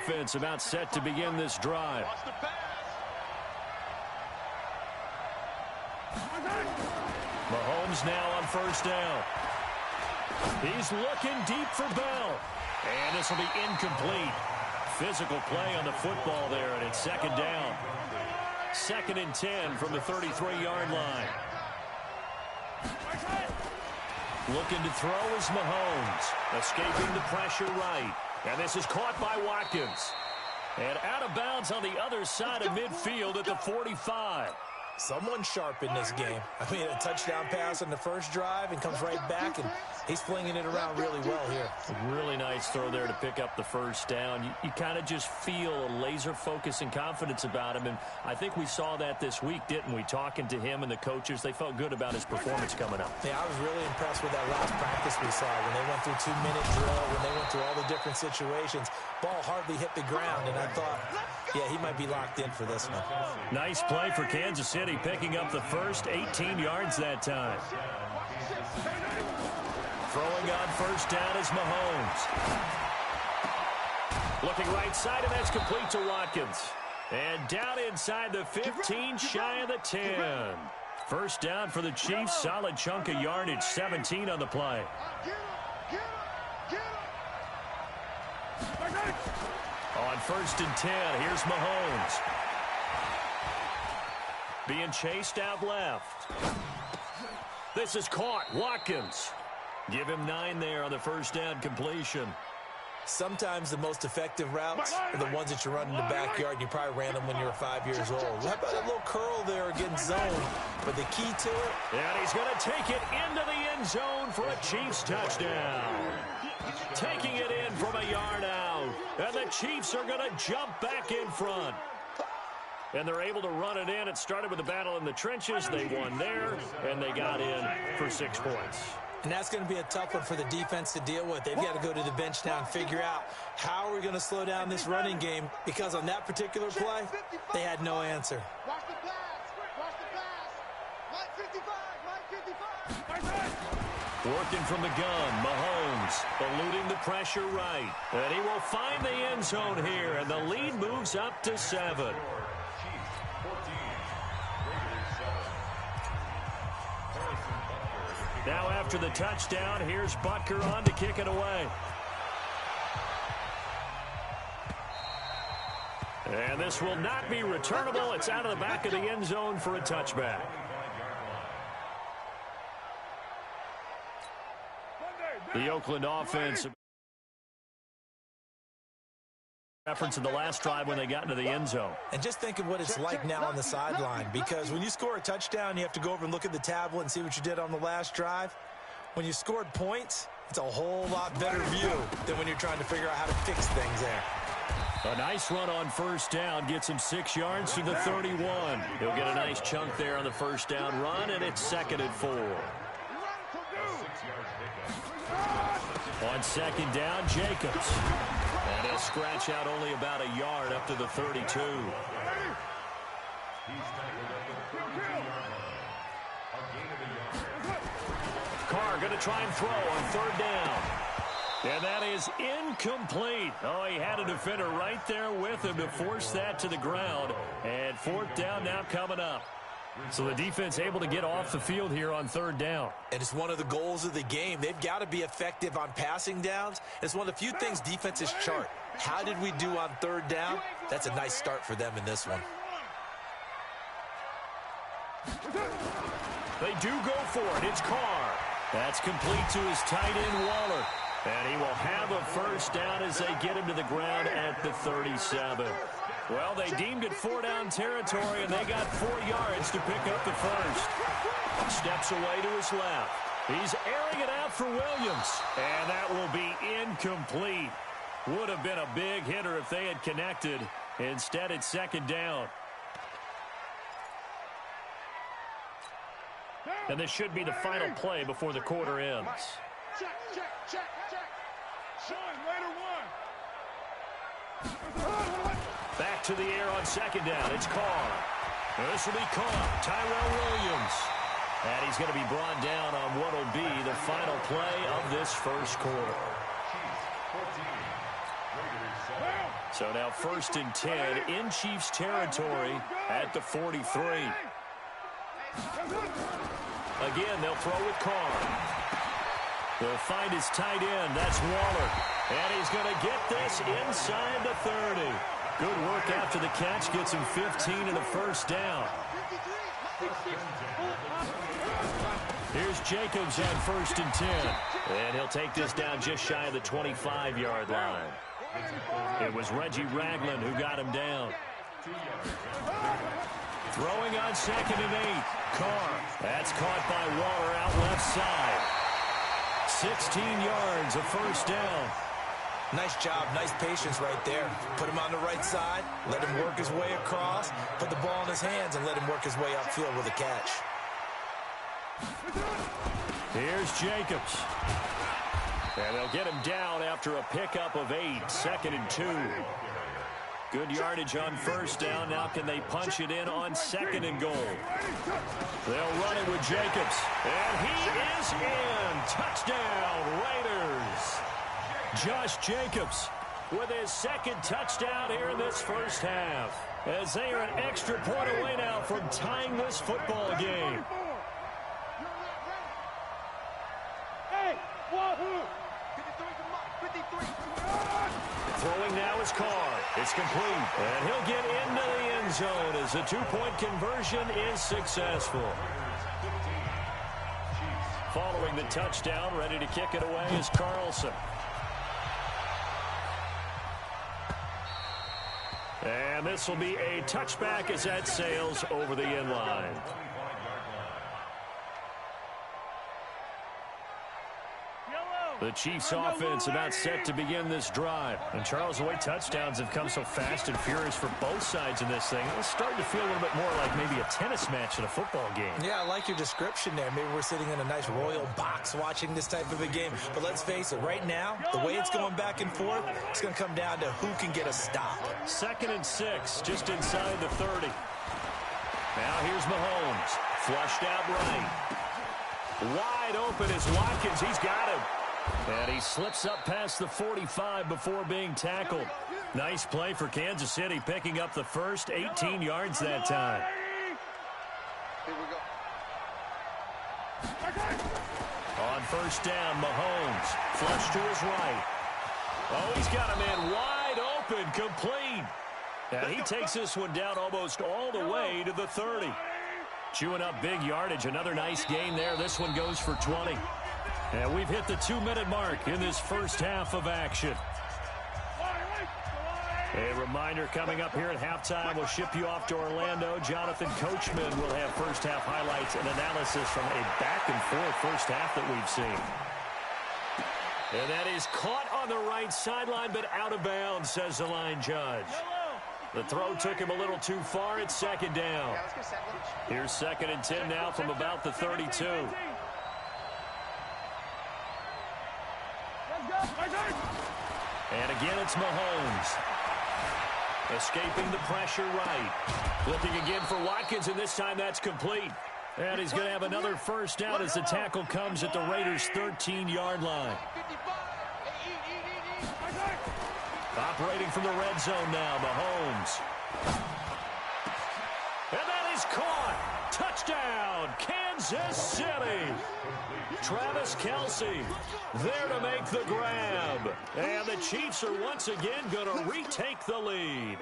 offense about set to begin this drive. Mahomes now on first down. He's looking deep for Bell. And this will be incomplete. Physical play on the football there, and it's second down. 2nd and 10 from the 33-yard line. Looking to throw is Mahomes. Escaping the pressure right. And this is caught by Watkins. And out of bounds on the other side of midfield at the 45. Someone sharp in this game. I mean, a touchdown pass on the first drive and comes right back, and he's flinging it around really well here. A really nice throw there to pick up the first down. You kind of just feel a laser focus and confidence about him, and I think we saw that this week, didn't we? Talking to him and the coaches, they felt good about his performance coming up. Yeah, I was really impressed with that last practice we saw when they went through 2-minute drill, when they went through all the different situations. Ball hardly hit the ground, and I thought, yeah, he might be locked in for this one. Nice play for Kansas City, picking up the first 18 yards that time. Throwing on first down is Mahomes. Looking right side, and that's complete to Watkins. And down inside the 15, shy of the 10. First down for the Chiefs. Solid chunk of yardage, 17 on the play. On 1st and 10, here's Mahomes. Being chased out left. This is caught. Watkins. Give him 9 there on the first down completion. Sometimes the most effective routes are the ones that you run in the backyard. You probably ran them when you were 5 years old. How about a little curl there against zone? But the key to it. And he's going to take it into the end zone for a Chiefs touchdown. Taking it in from a yard out. And the Chiefs are going to jump back in front. And they're able to run it in. It started with a battle in the trenches. They won there, and they got in for 6 points. And that's going to be a tough one for the defense to deal with. They've got to go to the bench now and figure out how are we going to slow down this running game, because on that particular play, they had no answer. Watch the pass. Watch the pass. Line 55. Line 55. Working from the gun, Mahomes eluding the pressure right. And he will find the end zone here, and the lead moves up to 7. Now after the touchdown, here's Butker on to kick it away. And this will not be returnable. It's out of the back of the end zone for a touchback. The Oakland offense. Reference in the last drive when they got into the end zone. And just think of what it's like now on the sideline, because when you score a touchdown, you have to go over and look at the tablet and see what you did on the last drive. When you scored points, it's a whole lot better view than when you're trying to figure out how to fix things there. A nice run on first down gets him 6 yards to the 31. He'll get a nice chunk there on the first down run, and it's 2nd and 4. On 2nd down, Jacobs. And he'll scratch out only about a yard up to the 32. Carr going to try and throw on 3rd down. And that is incomplete. Oh, he had a defender right there with him to force that to the ground. And 4th down now coming up. So the defense able to get off the field here on 3rd down. And it's one of the goals of the game. They've got to be effective on passing downs. It's one of the few things defenses chart. How did we do on 3rd down? That's a nice start for them in this one. They do go for it. It's Carr. That's complete to his tight end, Waller. And he will have a first down as they get him to the ground at the 37. Well, they deemed it 4-down territory, and they got 4 yards to pick up the first. Steps away to his left. He's airing it out for Williams. And that will be incomplete. Would have been a big hitter if they had connected. Instead, it's 2nd down. And this should be the final play before the quarter ends. Check. Sean, later one. Back to the air on 2nd down. It's Carr. This will be caught. Tyrell Williams. And he's going to be brought down on what will be the final play of this first quarter. So now 1st and 10 in Chiefs territory at the 43. Again, they'll throw with Carr. They'll find his tight end. That's Waller. And he's going to get this inside the 30. Good work after the catch. Gets him 15 and a first down. Here's Jacobs on 1st and 10. And he'll take this down just shy of the 25-yard line. It was Reggie Ragland who got him down. Throwing on 2nd and 8. Carr. That's caught by Waller out left side. 16 yards, a first down. Nice job, nice patience right there. Put him on the right side, let him work his way across, put the ball in his hands, and let him work his way upfield with a catch. Here's Jacobs. And they'll get him down after a pickup of 8, 2nd and 2. Good yardage on first down. Now can they punch it in on 2nd and goal? They'll run it with Jacobs. And he is in. Touchdown, Raiders. Josh Jacobs with his 2nd touchdown here in this first half. As they are an extra point away now from tying this football game. Hey, wahoo! Throwing now is Carr. It's complete. And he'll get into the end zone as the 2-point conversion is successful. Following the touchdown, ready to kick it away is Carlson. And this will be a touchback as that sails over the end line. The Chiefs offense about set to begin this drive. And Charles, the way touchdowns have come so fast and furious for both sides in this thing, it's starting to feel a little bit more like maybe a tennis match in a football game. Yeah, I like your description there. Maybe we're sitting in a nice royal box watching this type of a game. But let's face it, right now, the way it's going back and forth, it's going to come down to who can get a stop. 2nd and 6, just inside the 30. Now here's Mahomes. Flushed out right. Wide open is Watkins. He's got him. And he slips up past the 45 before being tackled. Nice play for Kansas City, picking up the first 18 yards that time. Here we go. On first down, Mahomes. Flush to his right. Oh, he's got him in wide open, complete. And he takes this one down almost all the way to the 30. Chewing up big yardage. Another nice gain there. This one goes for 20. And we've hit the 2-minute mark in this first half of action. A reminder coming up here at halftime, we'll ship you off to Orlando. Jonathan Coachman will have first half highlights and analysis from a back-and-forth first half that we've seen. And that is caught on the right sideline, but out of bounds, says the line judge. The throw took him a little too far. It's 2nd down. Here's 2nd and 10 now from about the 32. And again, it's Mahomes. Escaping the pressure right. Looking again for Watkins, and this time that's complete. And he's going to have another first down as the tackle comes at the Raiders' 13-yard line. Operating from the red zone now, Mahomes. And that is caught. Touchdown, Kansas City. Travis Kelce there to make the grab. And the Chiefs are once again going to retake the lead.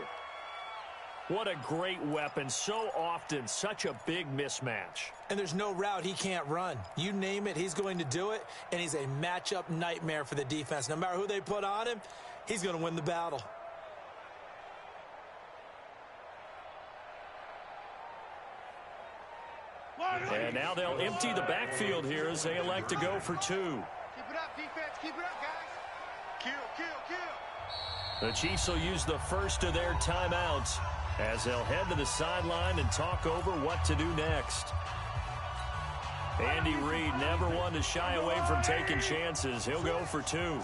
What a great weapon. So often, such a big mismatch. And there's no route he can't run. You name it, he's going to do it. And he's a matchup nightmare for the defense. No matter who they put on him, he's going to win the battle. And now they'll empty the backfield here as they elect to go for 2. Keep it up, defense. Keep it up, guys. Kill, kill, kill. The Chiefs will use the first of their timeouts as they'll head to the sideline and talk over what to do next. Andy Reid, never one to shy away from taking chances. He'll go for 2.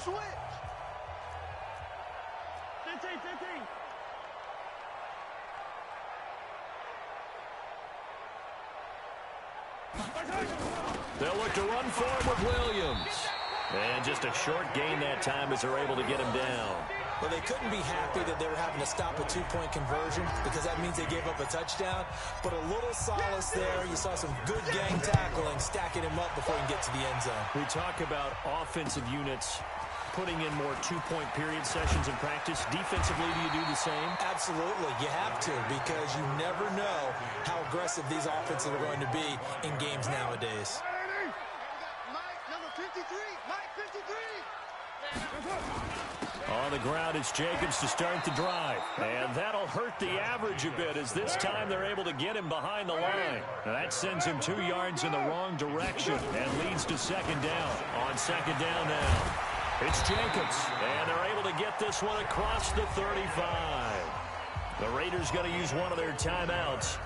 They'll look to run forward with Williams. And just a short gain that time as they're able to get him down. Well, they couldn't be happy that they were having to stop a two-point conversion because that means they gave up a touchdown. But a little solace there. You saw some good gang tackling, stacking him up before he can get to the end zone. We talk about offensive units putting in more two-point period sessions in practice. Defensively, do you do the same? Absolutely. You have to because you never know how aggressive these offenses are going to be in games nowadays. Mike, number 53. Mike, 53. On the ground, it's Jacobs to start the drive. And that'll hurt the average a bit as this time they're able to get him behind the line. Now that sends him 2 yards in the wrong direction and leads to second down. On second down now, it's Jacobs. And they're able to get this one across the 35. The Raiders going to use one of their timeouts,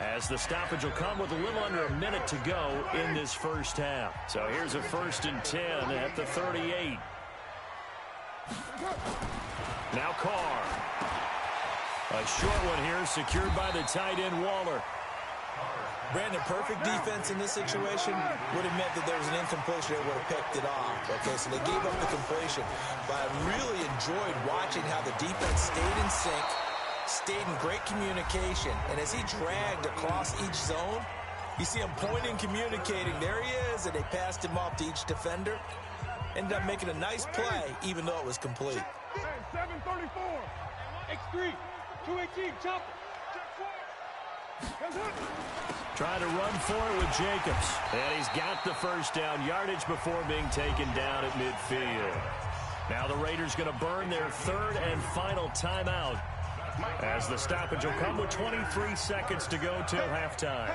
as the stoppage will come with a little under a minute to go in this first half. So here's a 1st and 10 at the 38. Now Carr. A short one here, secured by the tight end Waller. Brandon, perfect defense in this situation would have meant that there was an incompletion that would have picked it off. Okay, so they gave up the completion. But I really enjoyed watching how the defense stayed in sync, stayed in great communication. And as he dragged across each zone, you see him pointing, communicating. There he is, and they passed him off to each defender. Ended up making a nice play, even though it was complete. Hey, 734. X3. 218. Chop. Trying to run for it with Jacobs. And he's got the first down yardage before being taken down at midfield. Now the Raiders going to burn their 3rd and final timeout, as the stoppage will come with 23 seconds to go till halftime.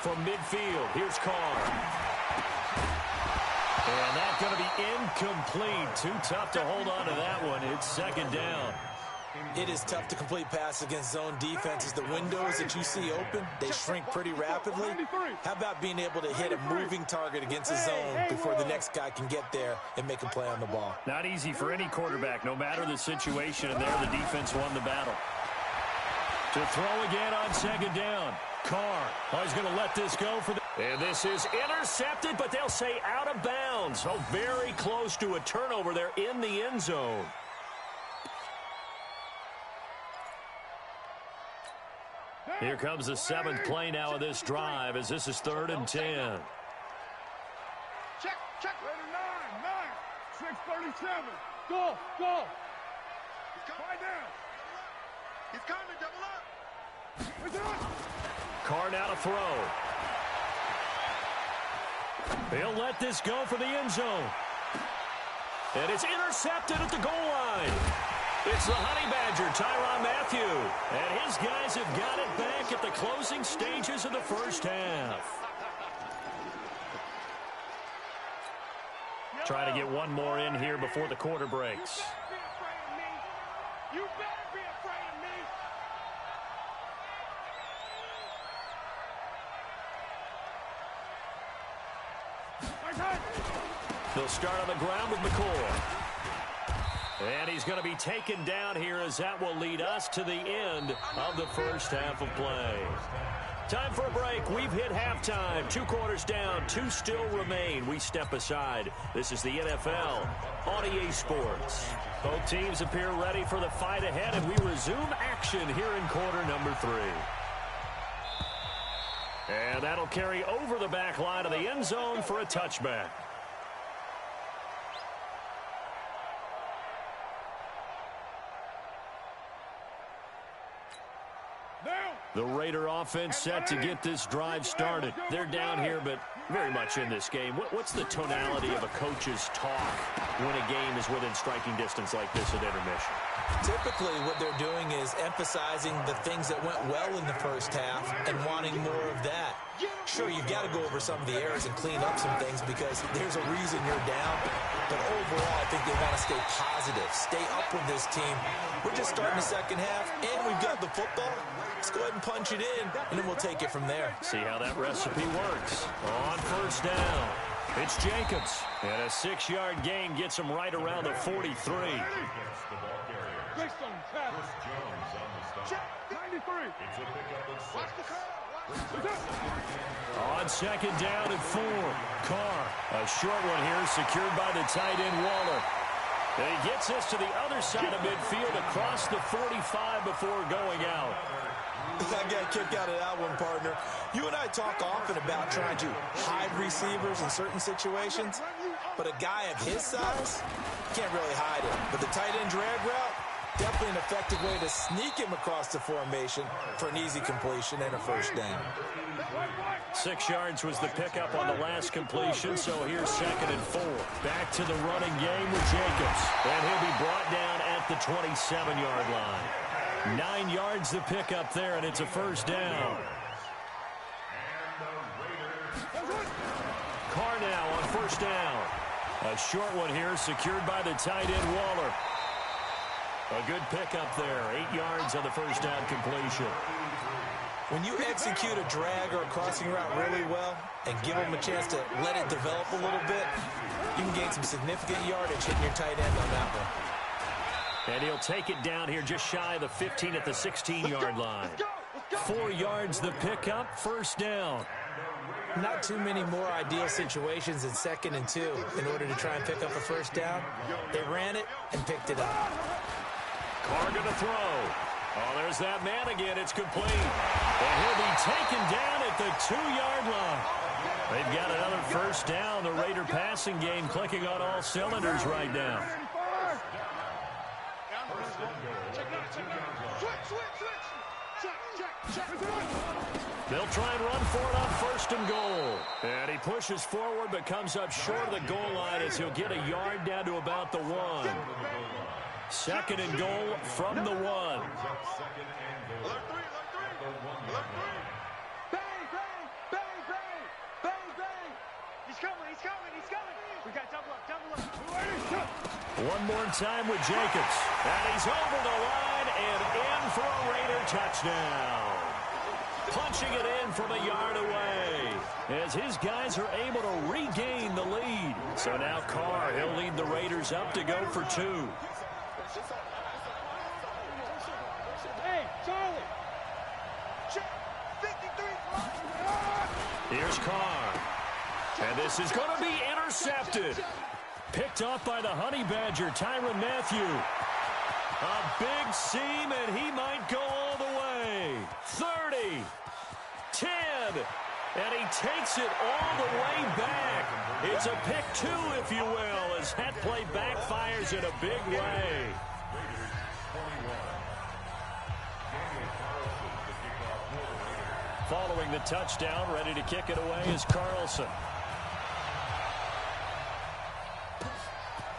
From midfield, here's Carr. And that's going to be incomplete. Too tough to hold on to that one. It's second down. It is tough to complete passes against zone defenses. The windows that you see open, they shrink pretty rapidly. How about being able to hit a moving target against a zone before the next guy can get there and make a play on the ball? Not easy for any quarterback, no matter the situation. And there, the defense won the battle. To throw again on second down. Carr. Oh, he's going to let this go for the... And this is intercepted, but they'll say out of bounds. Oh, very close to a turnover there in the end zone. Here comes the 7th play now of this drive, as this is 3rd and 10. Check. Raider 9. 637. Go. Fight down. He's coming. Double up. Carr now to throw. He'll let this go for the end zone. And it's intercepted at the goal line. It's the Honey Badger, Tyrann Mathieu. And his guys have got it back at the closing stages of the first half. Try to get one more in here before the quarter breaks. You better be afraid of me. They'll start on the ground with McCoy. And he's going to be taken down here, as that will lead us to the end of the first half of play. Time for a break. We've hit halftime. 2 quarters down, 2 still remain. We step aside. This is the NFL on EA Sports. Both teams appear ready for the fight ahead, and we resume action here in quarter number 3. And that'll carry over the back line of the end zone for a touchback. The Raider offense set to get this drive started. They're down here, but very much in this game. What's the tonality of a coach's talk when a game is within striking distance like this at intermission? Typically, what they're doing is emphasizing the things that went well in the first half and wanting more of that. Sure, you've got to go over some of the errors and clean up some things because there's a reason you're down. But overall, I think they want to stay positive, stay up with this team. We're just starting the second half, and we've got the football. Let's go ahead and punch it in, and then we'll take it from there. See how that recipe works. On first down, it's Jacobs. And a 6-yard gain gets him right around the 43. Check. 93. Watch the curve. On second down and 4. Carr, a short one here, secured by the tight end Waller. And he gets this to the other side of midfield across the 45 before going out. I got a kick out of that one, partner. You and I talk often about trying to hide receivers in certain situations, but a guy of his size can't really hide it. But the tight end drag route, definitely an effective way to sneak him across the formation for an easy completion and a first down. 6 yards was the pickup on the last completion, so here's second and 4. Back to the running game with Jacobs, and he'll be brought down at the 27-yard line. 9 yards the pickup there, and it's a first down. Carr now on first down. A short one here, secured by the tight end Waller. A good pickup there, 8 yards on the first down completion. When you execute a drag or a crossing route really well and give them a chance to let it develop a little bit, you can gain some significant yardage hitting your tight end on that one. And he'll take it down here just shy of the 15 at the 16-yard line. 4 yards the pickup, first down. Not too many more ideal situations in 2nd and 2 in order to try and pick up a first down. They ran it and picked it up. Carr going to throw. Oh, there's that man again. It's complete. And he'll be taken down at the 2-yard line. They've got another first down. The Raider passing game clicking on all cylinders right now. They'll try and run for it on first and goal. And he pushes forward but comes up short of the goal line as he'll get a yard down to about the 1. Second and goal from the 1. Alert 3. Bang, bang, bang, bang, bang, bang. He's coming. We got double up. One more time with Jacobs. And he's over the line and in for a Raider touchdown. Punching it in from a yard away as his guys are able to regain the lead. So now Carr, he'll lead the Raiders up to go for 2. Hey, Charlie. Check. 53. Here's Carr. And this is going to be intercepted. Picked off by the Honey Badger, Tyrann Mathieu. A big seam, and he might go all the way. 30. 10. And he takes it all the way back. It's a pick 2, if you will, as that play backfires in a big way. Following the touchdown, ready to kick it away is Carlson.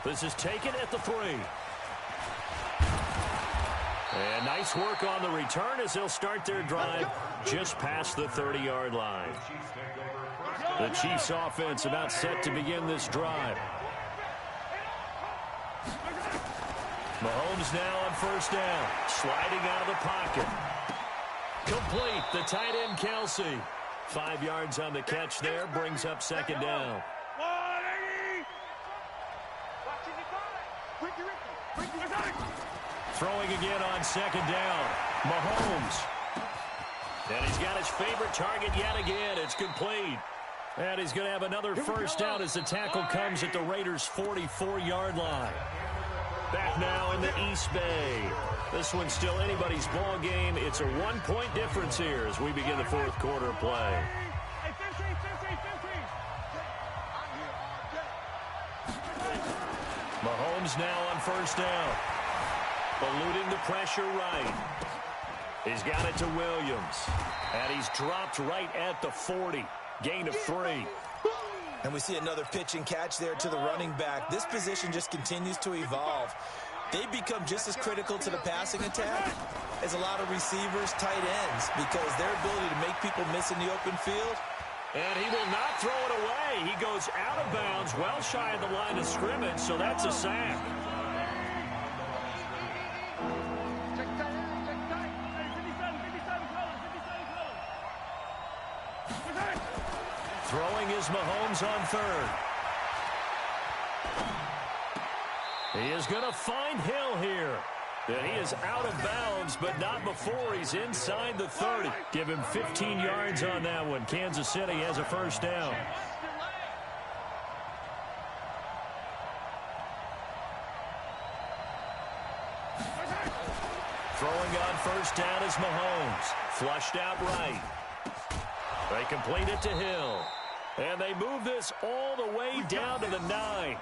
This is taken at the 3. And nice work on the return as they'll start their drive just past the 30-yard line. The Chiefs offense about set to begin this drive. Mahomes now on first down, sliding out of the pocket. Complete, the tight end Kelsey. 5 yards on the catch there, brings up second down. Throwing again on second down. Mahomes. And he's got his favorite target yet again. It's complete. And he's going to have another first down as the tackle comes at the Raiders' 44-yard line. Back now in the East Bay. This one's still anybody's ball game. It's a 1-point difference here as we begin the fourth quarter of play. Mahomes now on first down. Eluding the pressure right. He's got it to Williams. And he's dropped right at the 40. Gain of 3. And we see another pitch and catch there to the running back. This position just continues to evolve. They become just as critical to the passing attack as a lot of receivers, tight ends, because their ability to make people miss in the open field. And he will not throw it away. He goes out of bounds, well shy of the line of scrimmage, so that's a sack. Throwing is Mahomes on third. He is going to find Hill here. And he is out of bounds, but not before he's inside the 30. Give him 15 yards on that one. Kansas City has a first down. Throwing on first down is Mahomes. Flushed out right. They complete it to Hill. And they move this all the way down to the 9.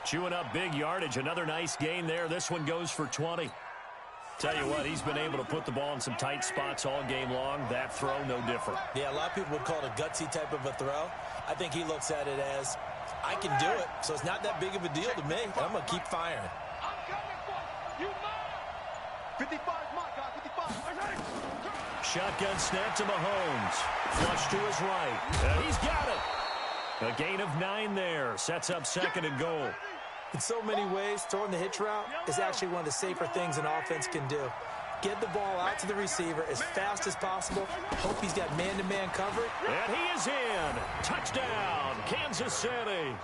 Chewing up big yardage. Another nice gain there. This one goes for 20. Tell you what, he's been able to put the ball in some tight spots all game long. That throw, no different. Yeah, a lot of people would call it a gutsy type of a throw. I think he looks at it as, I can do it, so it's not that big of a deal to me. I'm going to keep firing. I'm coming for you. You mine. 55 is my guy, 55. Shotgun snap to Mahomes. Flush to his right. And he's got it. A gain of 9 there. Sets up second and goal. In so many ways, throwing the hitch route is actually one of the safer things an offense can do. Get the ball out to the receiver as fast as possible. Hope he's got man-to-man coverage. And he is in. Touchdown, Kansas City.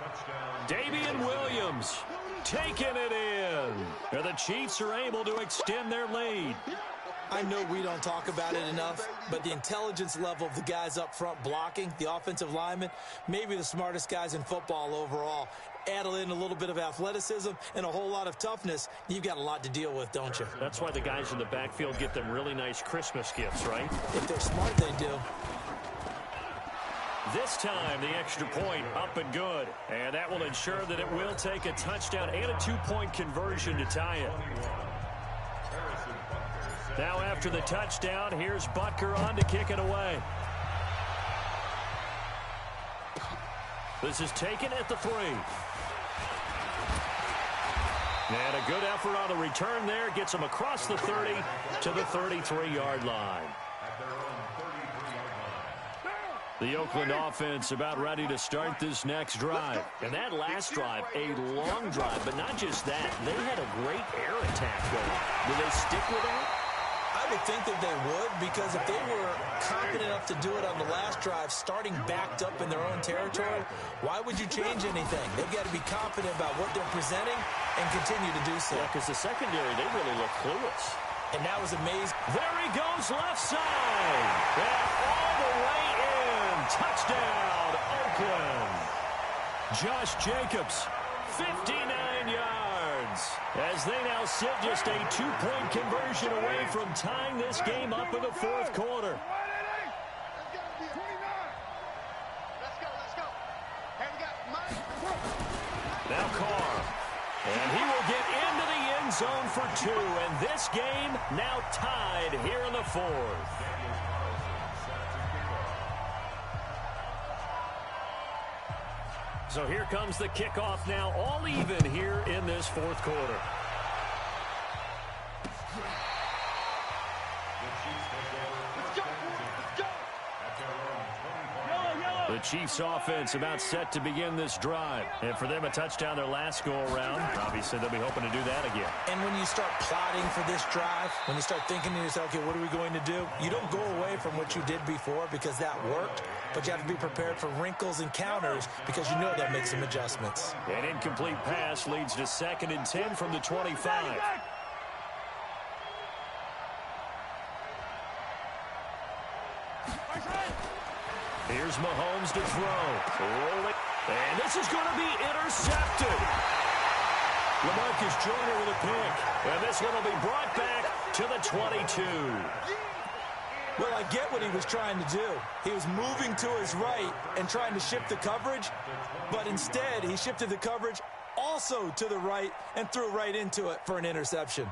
Damian Williams taking it in. And the Chiefs are able to extend their lead. I know we don't talk about it enough, but the intelligence level of the guys up front blocking, the offensive linemen, maybe the smartest guys in football overall. Add in a little bit of athleticism and a whole lot of toughness, you've got a lot to deal with, don't you? That's why the guys in the backfield get them really nice Christmas gifts, right? If they're smart, they do. This time, the extra point up and good. And that will ensure that it will take a touchdown and a 2-point conversion to tie it. Now after the touchdown, here's Butker on to kick it away. This is taken at the 3. And a good effort on the return there. Gets him across the 30 to the 33-yard line. The Oakland offense about ready to start this next drive. And that last drive, a long drive, but not just that. They had a great air attack going. Will they stick with that? I would think that they would, because if they were confident enough to do it on the last drive, starting backed up in their own territory, why would you change anything? They've got to be confident about what they're presenting and continue to do so. Yeah, because the secondary, they really look clueless. And that was amazing. There he goes, left side. And all the way in. Touchdown, Oakland. Josh Jacobs, 59 yards. As they now sit just a 2-point conversion away from tying this game up in the fourth quarter. Now Carr. And he will get into the end zone for 2. And this game now tied here in the fourth. So here comes the kickoff now, all even here in this fourth quarter. The Chiefs offense about set to begin this drive. And for them, a touchdown their last go-around. Obviously, they'll be hoping to do that again. And when you start plotting for this drive, when you start thinking to yourself, okay, what are we going to do? You don't go away from what you did before because that worked, but you have to be prepared for wrinkles and counters because you know they'll make some adjustments. An incomplete pass leads to 2nd and 10 from the 25. Here's Mahomes to throw. Rolling. And this is going to be intercepted. LaMarcus Joyner with a pick. And this one will be brought back to the 22. Well, I get what he was trying to do. He was moving to his right and trying to shift the coverage, but instead he shifted the coverage also to the right and threw right into it for an interception.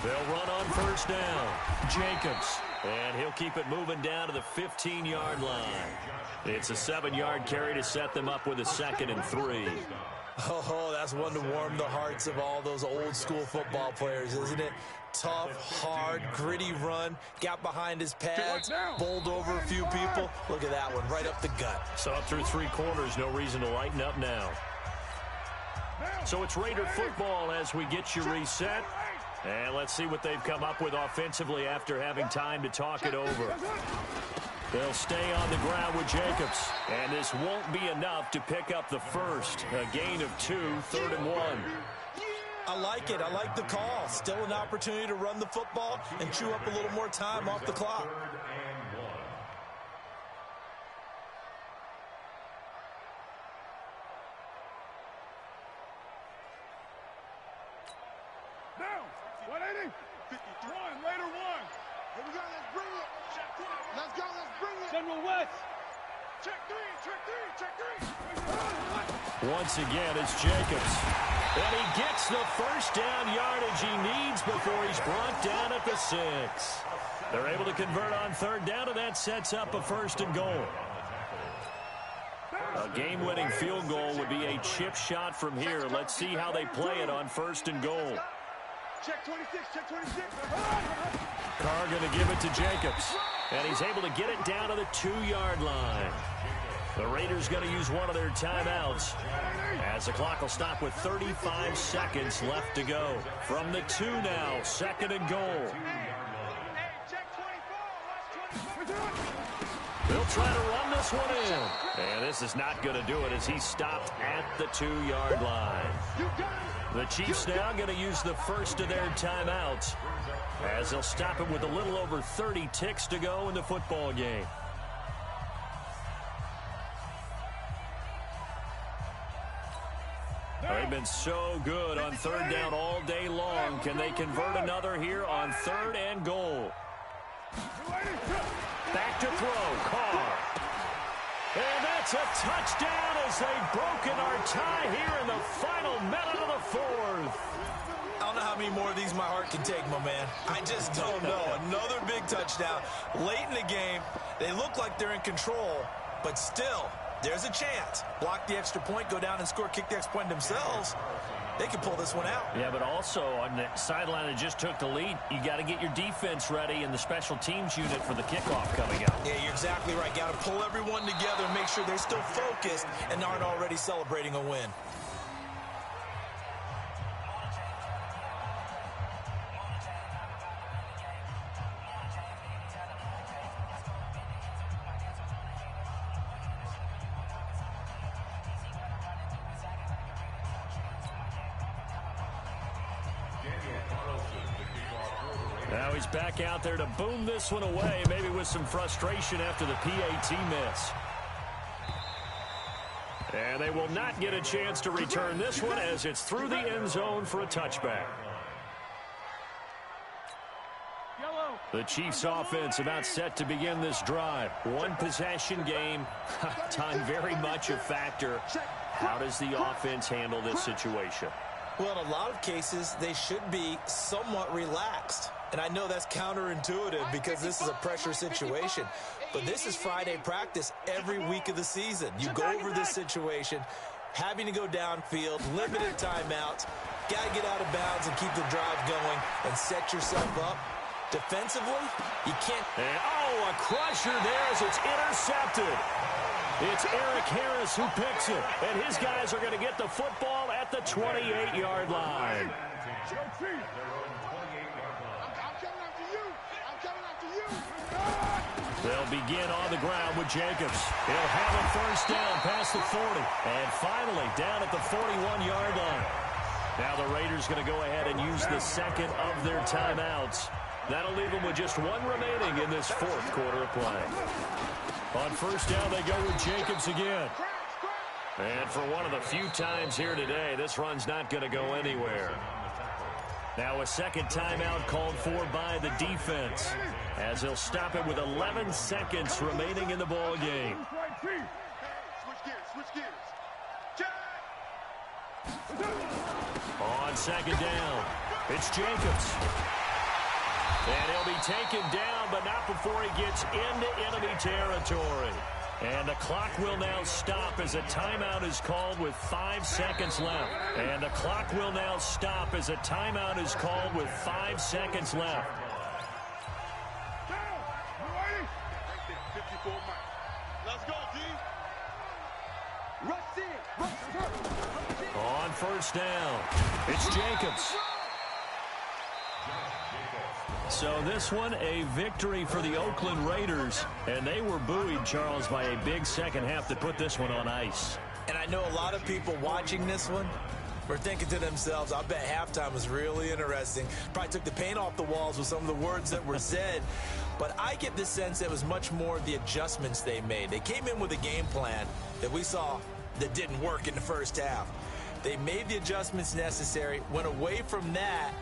They'll run on first down. Jacobs. And he'll keep it moving down to the 15-yard line. It's a 7-yard carry to set them up with a 2nd and 3. Oh, that's one to warm the hearts of all those old-school football players, isn't it? Tough, hard, gritty run. Got behind his pads, bowled over a few people. Look at that one, right up the gut. So up through 3 quarters, no reason to lighten up now. So it's Raider football as we get you reset. And let's see what they've come up with offensively after having time to talk it over. They'll stay on the ground with Jacobs. And this won't be enough to pick up the first. A gain of 2, 3rd and 1. I like it. I like the call. Still an opportunity to run the football and chew up a little more time off the clock. Down. 180. 51. Later 1. Here we go. Let's bring it. Let's go. Let's bring it. General West. Check 3. Check 3. Check 3. Once again, it's Jacobs. And he gets the first down yardage he needs before he's brought down at the 6. They're able to convert on 3rd down, and that sets up a 1st and goal. A game-winning field goal would be a chip shot from here. Let's see how they play it on 1st and goal. Check 26. Check 26. Carr going to give it to Jacobs. And he's able to get it down to the 2-yard line. The Raiders going to use one of their timeouts as the clock will stop with 35 seconds left to go. From the 2 now, 2nd and goal. They'll try to run this one in. And this is not going to do it as he's stopped at the 2-yard line. The Chiefs now going to use the first of their timeouts as they'll stop it with a little over 30 ticks to go in the football game. They've been so good on 3rd down all day long. Can they convert another here on 3rd and goal? Back to throw, Carr. And that's a touchdown as they've broken our tie here in the final minute of the 4th. I don't know how many more of these my heart can take, my man. I just don't know. Another big touchdown. Late in the game, they look like they're in control, but still, there's a chance. Block the extra point, go down and score, kick the extra point themselves. They can pull this one out. Yeah, but also on the sideline that just took the lead, you got to get your defense ready and the special teams unit for the kickoff coming up. Yeah, you're exactly right. Got to pull everyone together and make sure they're still focused and aren't already celebrating a win. Now he's back out there to boom this one away, maybe with some frustration after the PAT miss. And they will not get a chance to return this one as it's through the end zone for a touchback. The Chiefs offense about set to begin this drive. One possession game. Time very much a factor. How does the offense handle this situation? Well, in a lot of cases, they should be somewhat relaxed. And I know that's counterintuitive because this is a pressure situation. But this is Friday practice every week of the season. You go over this situation, having to go downfield, limited timeouts, got to get out of bounds and keep the drive going and set yourself up. Defensively, you can't. And, oh, a crusher there as it's intercepted. It's Eric Harris who picks it. And his guys are going to get the football at the 28-yard line. They'll begin on the ground with Jacobs. He'll have a first down past the 40. And finally down at the 41-yard line. Now the Raiders going to go ahead and use the second of their timeouts. That'll leave them with just one remaining in this 4th quarter of play. On first down, they go with Jacobs again. And for one of the few times here today, this run's not going to go anywhere. Now a second timeout called for by the defense as they'll stop it with 11 seconds remaining in the ball game. On second down, it's Jacobs. And he'll be taken down, but not before he gets into enemy territory. And the clock will now stop as a timeout is called with 5 seconds left. And the clock will now stop as a timeout is called with 5 seconds left. Let's go, D. On first down, it's Jacobs. So this one, a victory for the Oakland Raiders. And they were buoyed, Charles, by a big second half that put this one on ice. And I know a lot of people watching this one were thinking to themselves, I bet halftime was really interesting. Probably took the paint off the walls with some of the words that were said. But I get the sense that it was much more the adjustments they made. They came in with a game plan that we saw that didn't work in the first half. They made the adjustments necessary, went away from that,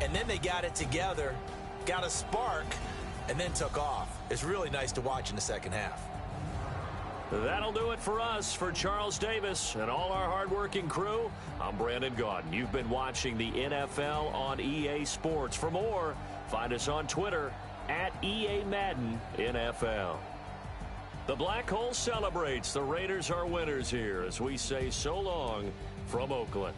and then they got it together, got a spark, and then took off. It's really nice to watch in the second half. That'll do it for us. For Charles Davis and all our hardworking crew, I'm Brandon Gaudin. You've been watching the NFL on EA Sports. For more, find us on Twitter at EA Madden NFL. The Black Hole celebrates. The Raiders are winners here as we say so long from Oakland.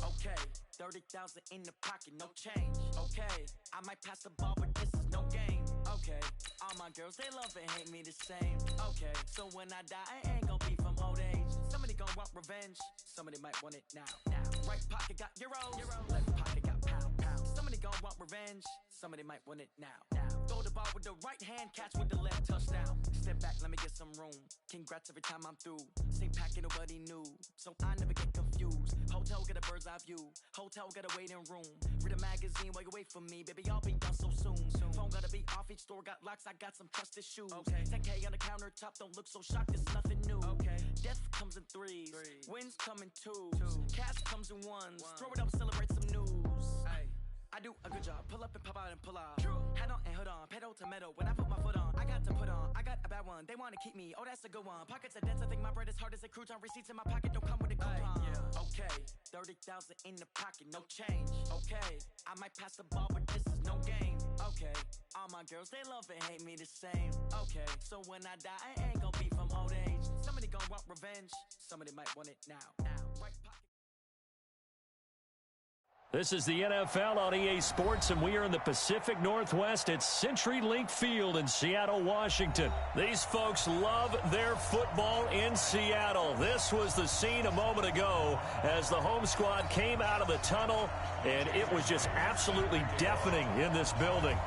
Okay, 30,000 in the pocket, no change. Okay, I might pass the ball, but this is no game. Okay, all my girls, they love and hate me the same. Okay, so when I die, I ain't gonna be from old age. Somebody gonna want revenge, somebody might want it now. Right pocket got euros, left pocket got pound. Somebody gonna want revenge, somebody might want it now. Throw the ball with the right hand, catch with the left, touchdown. Step back, let me get some room. Congrats every time I'm through. Same packet, nobody knew, so I never get confused. Hotel get a bird's eye view, hotel got a waiting room. Read a magazine while you wait for me, baby, I'll be done so soon. Phone gotta be off, each store got locks, I got some trusted shoes. 10K on the countertop, don't look so shocked, it's nothing new. Death comes in threes, wins come in twos, cash comes in ones. Throw it up, celebrate some news. I do a good job, pull up and pop out and pull out. Head on and hood on, pedal to metal. When I put my foot on, I got to put on. I got a bad one, they wanna keep me, oh that's a good one. Pockets are dense, I think my bread is hard as a crouton. Receipts in my pocket don't come with a coupon. Okay, 30,000 in the pocket, no change. Okay, I might pass the ball, but this is no game. Okay, all my girls, they love and hate me the same. Okay, so when I die, I ain't gonna be from old age. Somebody gonna want revenge, somebody might want it now. Right pocket. This is the NFL on EA Sports, and we are in the Pacific Northwest at CenturyLink Field in Seattle, Washington. These folks love their football in Seattle. This was the scene a moment ago as the home squad came out of the tunnel, and it was just absolutely deafening in this building.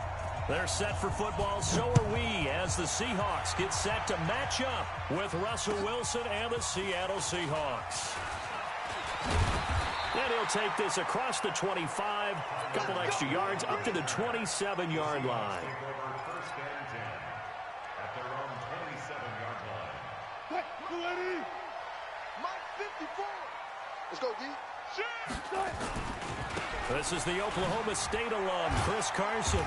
They're set for football, so are we, as the Seahawks get set to match up with Russell Wilson and the Seattle Seahawks. And he'll take this across the 25, couple extra yards, up to the 27-yard line. First and 10 at their own 27-yard line. Hey, you ready? Mike 54. Let's go, D. This is the Oklahoma State alum, Chris Carson.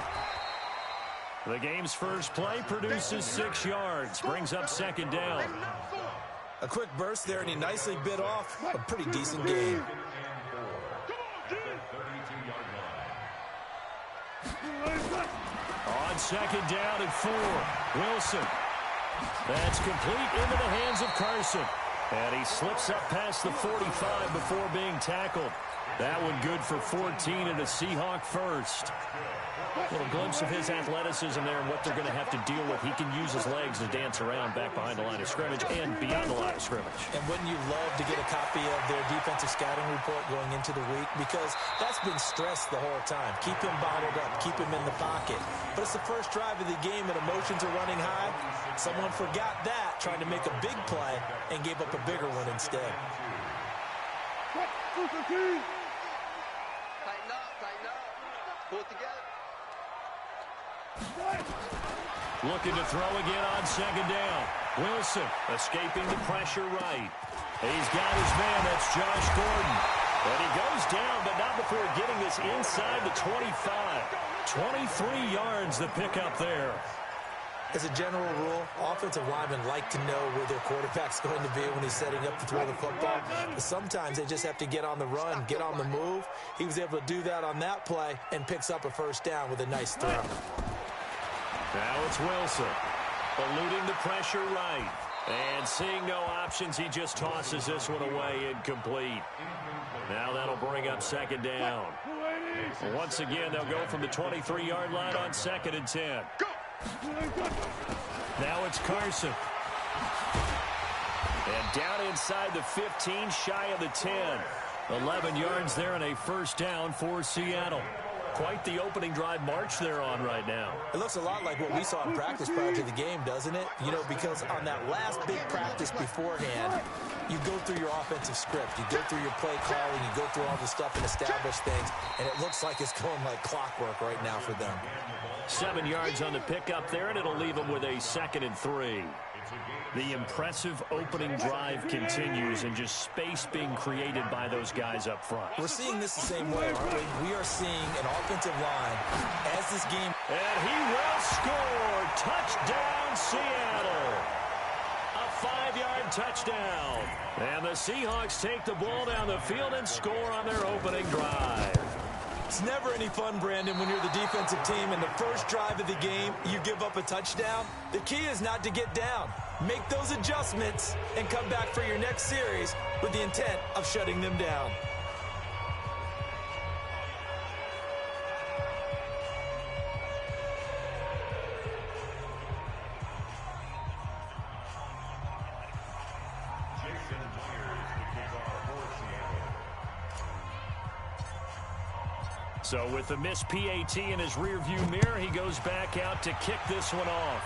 The game's first play produces 6 yards, brings up second down. A quick burst there, and he nicely bit off a pretty decent game. On second down and 4, Wilson. That's complete into the hands of Carson. And he slips up past the 45 before being tackled. That one good for 14 and a Seahawk first. A little glimpse of his athleticism there and what they're going to have to deal with. He can use his legs to dance around back behind the line of scrimmage and beyond the line of scrimmage. And wouldn't you love to get a copy of their defensive scouting report going into the week? Because that's been stressed the whole time. Keep him bottled up. Keep him in the pocket. But it's the first drive of the game and emotions are running high. Someone forgot that, trying to make a big play, and gave up a bigger one instead. Tighten up. Pull it together. Looking to throw again on second down. Wilson escaping the pressure right. He's got his man. That's Josh Gordon. And he goes down, but not before getting this inside the 25. 23 yards the pickup there. As a general rule, offensive linemen like to know where their quarterback's going to be when he's setting up to throw the football. But sometimes they just have to get on the run, get on the move. He was able to do that on that play and picks up a first down with a nice throw. Now it's Wilson, eluding the pressure right. And seeing no options, he just tosses this one away incomplete. Now that'll bring up second down. Once again, they'll go from the 23-yard line on 2nd and 10. Now it's Carson. And down inside the 15, shy of the 10. 11 yards there and a first down for Seattle. Quite the opening drive march they're on right now. It looks a lot like what we saw in practice prior to the game, doesn't it? You know, because on that last big practice beforehand, you go through your offensive script. You go through your play calling. You go through all the stuff and establish things. And it looks like it's going like clockwork right now for them. 7 yards on the pickup there, and it'll leave them with a 2nd and 3. The impressive opening drive continues, and just space being created by those guys up front. We're seeing this the same way, aren't we? We are seeing an offensive line as this game. And he will score. Touchdown, Seattle. A 5-yard touchdown. And the Seahawks take the ball down the field and score on their opening drive. It's never any fun, Brandon, when you're the defensive team and the first drive of the game, you give up a touchdown. The key is not to get down. Make those adjustments and come back for your next series with the intent of shutting them down. So with the missed PAT in his rearview mirror, he goes back out to kick this one off.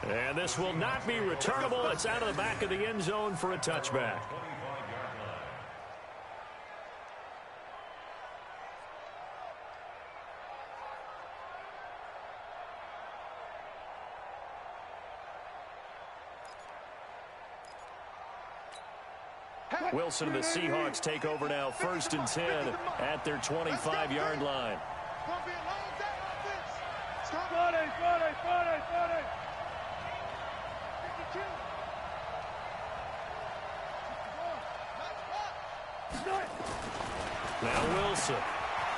And this will not be returnable. It's out of the back of the end zone for a touchback. Wilson and the Seahawks take over now, 1st and 10 at their 25-yard line. Now Wilson.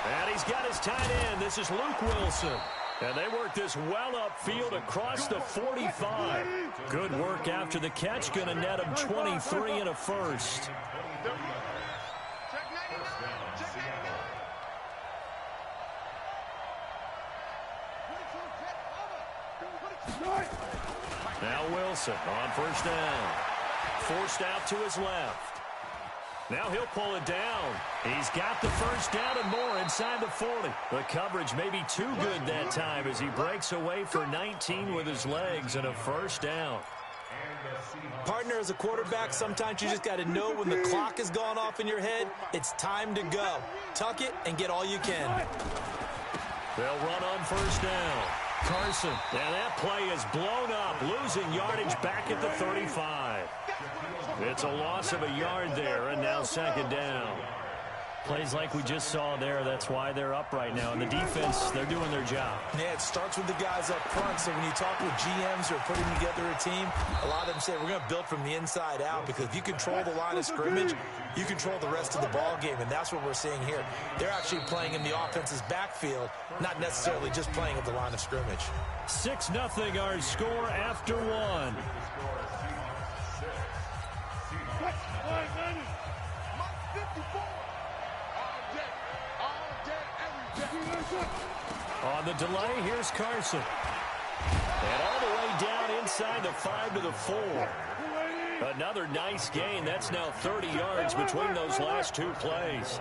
And he's got his tight end. This is Luke Wilson. And they work this well upfield across the 45. Good work after the catch. Going to net him 23 and a first. Now Wilson on first down. Forced out to his left. Now he'll pull it down. He's got the first down and more inside the 40. The coverage may be too good that time as he breaks away for 19 with his legs and a first down. Partner, as a quarterback, sometimes you just got to know when the clock has gone off in your head, it's time to go. Tuck it and get all you can. They'll run on first down. Carson, and that play is blown up, losing yardage back at the 35. It's a loss of a yard there, and now 2nd down. Plays like we just saw there, that's why they're up right now. And the defense, they're doing their job. Yeah, it starts with the guys up front. So when you talk with GMs who are putting together a team, a lot of them say we're going to build from the inside out, because if you control the line of scrimmage, you control the rest of the ball game, and that's what we're seeing here. They're actually playing in the offense's backfield, not necessarily just playing at the line of scrimmage. 6-0 our score after one. On the delay, here's Carson. And all the way down inside the 5 to the 4. Another nice gain. That's now 30 yards between those last two plays.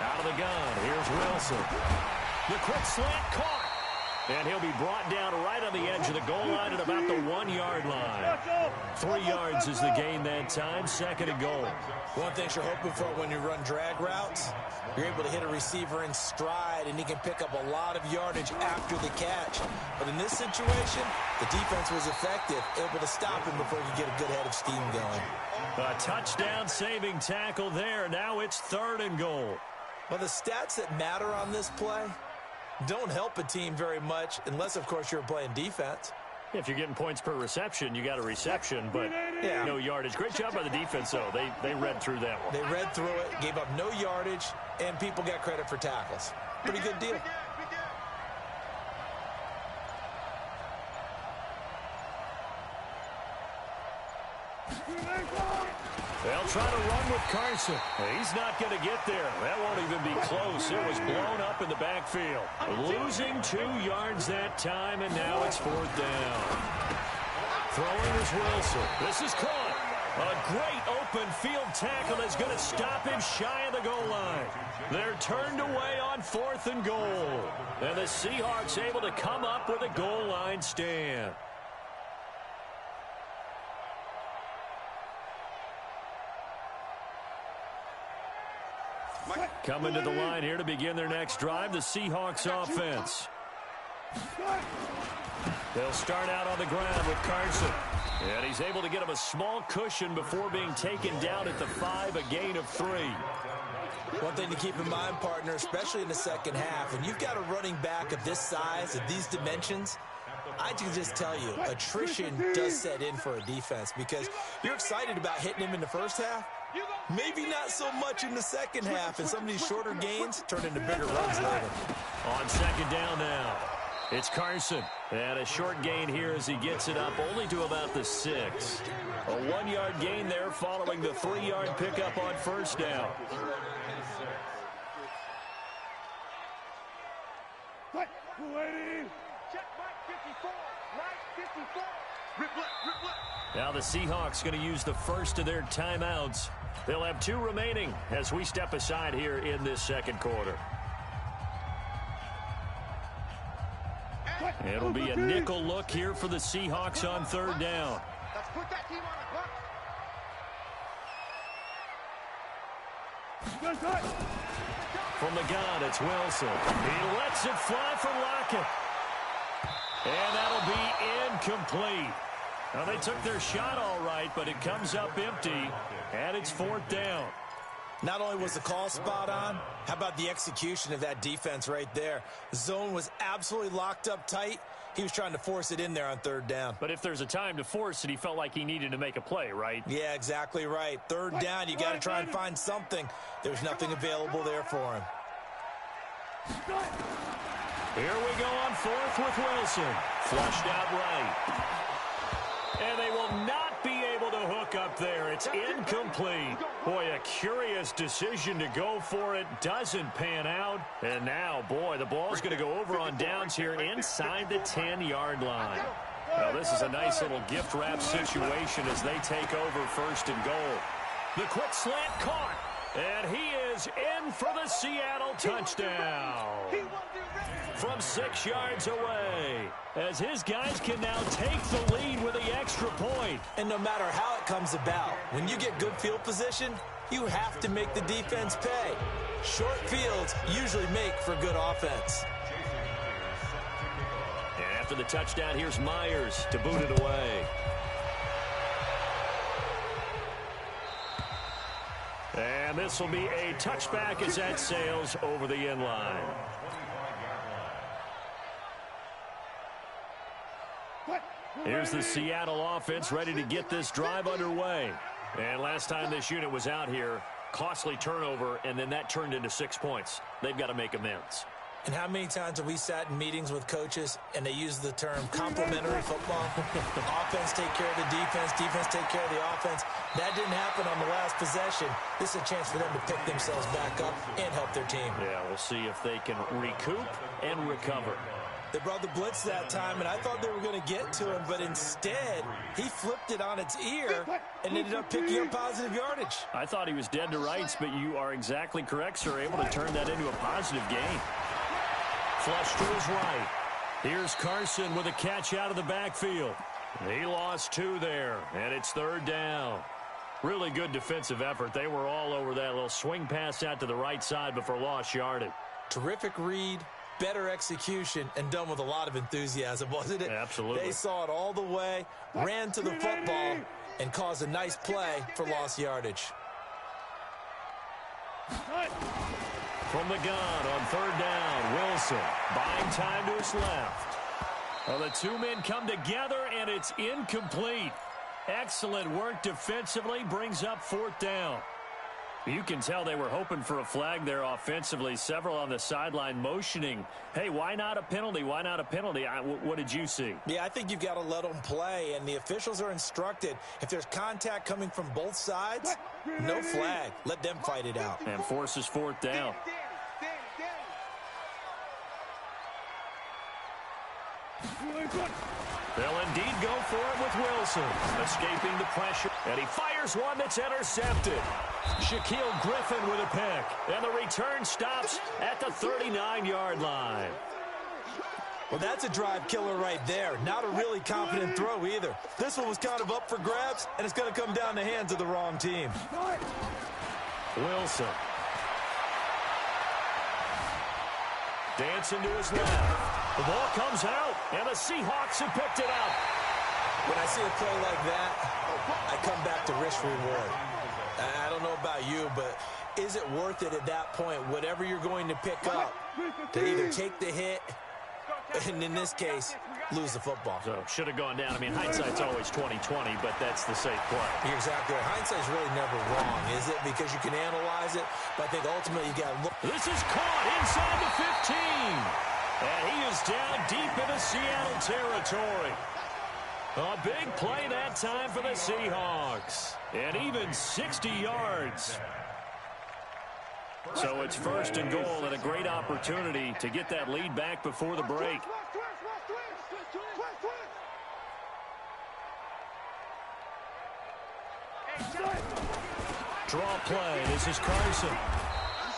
Out of the gun, here's Wilson. The quick slant caught. And he'll be brought down right on the edge of the goal line at about the 1-yard line. 3 yards is the gain that time, 2nd and goal. One thing you're hoping for when you run drag routes, you're able to hit a receiver in stride, and he can pick up a lot of yardage after the catch. But in this situation, the defense was effective, able to stop him before he could get a good head of steam going. A touchdown saving tackle there. Now it's 3rd and goal. Well, the stats that matter on this play don't help a team very much unless, of course, you're playing defense. If you're getting points per reception, you got a reception, but yeah, no yardage. Great job by the defense, though. They read through that one. They read through it, gave up no yardage, and people got credit for tackles. Pretty good deal. They'll try to run with Carson. He's not going to get there. That won't even be close. It was blown up in the backfield. Losing 2 yards that time, and now it's 4th down. Throwing is Wilson. This is caught. A great open field tackle that's going to stop him shy of the goal line. They're turned away on 4th and goal. And the Seahawks able to come up with a goal line stand. Coming to the line here to begin their next drive, the Seahawks offense. They'll start out on the ground with Carson. And he's able to get him a small cushion before being taken down at the 5, a gain of 3. One thing to keep in mind, partner, especially in the second half, when you've got a running back of this size, of these dimensions, I can just tell you, attrition does set in for a defense because you're excited about hitting him in the first half. Maybe not so much in the second half, and some of these shorter gains turn into bigger runs later. On 2nd down now, it's Carson. And a short gain here as he gets it up only to about the 6. A 1-yard gain there following the 3-yard pickup on 1st down. Now the Seahawks going to use the first of their timeouts. They'll have 2 remaining as we step aside here in this second quarter. It'll be a nickel look here for the Seahawks on 3rd down. Let's put that team on the clock. From the gun, it's Wilson. He lets it fly for Lockett. And that'll be incomplete. Now, they took their shot all right, but it comes up empty, and it's 4th down. Not only was the call spot on, how about the execution of that defense right there? The zone was absolutely locked up tight. He was trying to force it in there on 3rd down. But if there's a time to force it, he felt like he needed to make a play, right? Yeah, exactly right. 3rd down, you got to try and find something. There's nothing available there for him. Here we go on 4th with Wilson. Flushed out right. And they will not be able to hook up there. It's incomplete. Boy, a curious decision to go for it. Doesn't pan out. And now, boy, the ball's going to go over on downs here inside the 10-yard line. Now, this is a nice little gift wrap situation as they take over 1st and goal. The quick slant caught. And he is in for the Seattle touchdown. From 6 yards away, as his guys can now take the lead with the extra point. And no matter how it comes about, when you get good field position, you have to make the defense pay. Short fields usually make for good offense. And after the touchdown, here's Myers to boot it away. And this will be a touchback as that sails over the end line. Here's the Seattle offense ready to get this drive underway. And last time this unit was out here, costly turnover, and then that turned into 6 points. They've got to make amends. And how many times have we sat in meetings with coaches and they use the term complementary football? Offense take care of the defense, defense take care of the offense. That didn't happen on the last possession. This is a chance for them to pick themselves back up and help their team. Yeah, we'll see if they can recoup and recover. They brought the blitz that time, and I thought they were going to get to him, but instead, he flipped it on its ear and ended up picking up positive yardage. I thought he was dead to rights, but you are exactly correct, sir. Able to turn that into a positive gain. Flush to his right. Here's Carson with a catch out of the backfield. He lost 2 there, and it's 3rd down. Really good defensive effort. They were all over that little swing pass out to the right side before lost yardage. Terrific read, better execution, and done with a lot of enthusiasm, wasn't it? Absolutely. They saw it all the way, ran to the football, and caused a nice play for lost yardage. From the gun on third down, Wilson buying time to his left. Well, the two men come together, and it's incomplete. Excellent work defensively, brings up fourth down. You can tell they were hoping for a flag there offensively. Several on the sideline motioning, hey, why not a penalty? Why not a penalty? What did you see? Yeah, I think you've got to let them play, and the officials are instructed. If there's contact coming from both sides, no flag. Let them fight it out. And forces fourth down. They'll indeed go for it with Wilson, escaping the pressure. And he fires one that's intercepted. Shaquille Griffin with a pick. And the return stops at the 39-yard line. Well, that's a drive killer right there. Not a really confident throw either. This one was kind of up for grabs, and it's going to come down the hands of the wrong team. Wilson. Dancing to his left. The ball comes out, and the Seahawks have picked it up. When I see a play like that, I come back to risk reward. I don't know about you, but is it worth it at that point, whatever you're going to pick up, to either take the hit, and in this case, lose the football? So should have gone down. I mean, hindsight's always 20/20, but that's the safe play. You're exactly right. Hindsight's really never wrong, is it? Because you can analyze it, but I think ultimately you got to look. This is caught inside the 15. And he is down deep into Seattle territory. A big play that time for the Seahawks. And even 60 yards. So it's first and goal, and a great opportunity to get that lead back before the break. Draw play. This is Carson.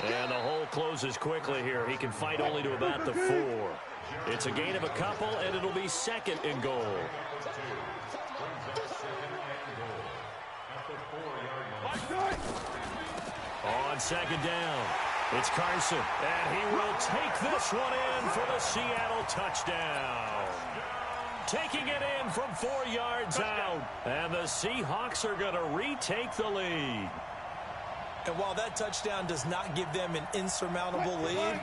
And the hole closes quickly here. He can fight only to about the 4. It's a gain of a couple, and it'll be second and goal. On second down, it's Carson. And he will take this one in for the Seattle touchdown. Taking it in from 4 yards out. And the Seahawks are going to retake the lead. And while that touchdown does not give them an insurmountable lead,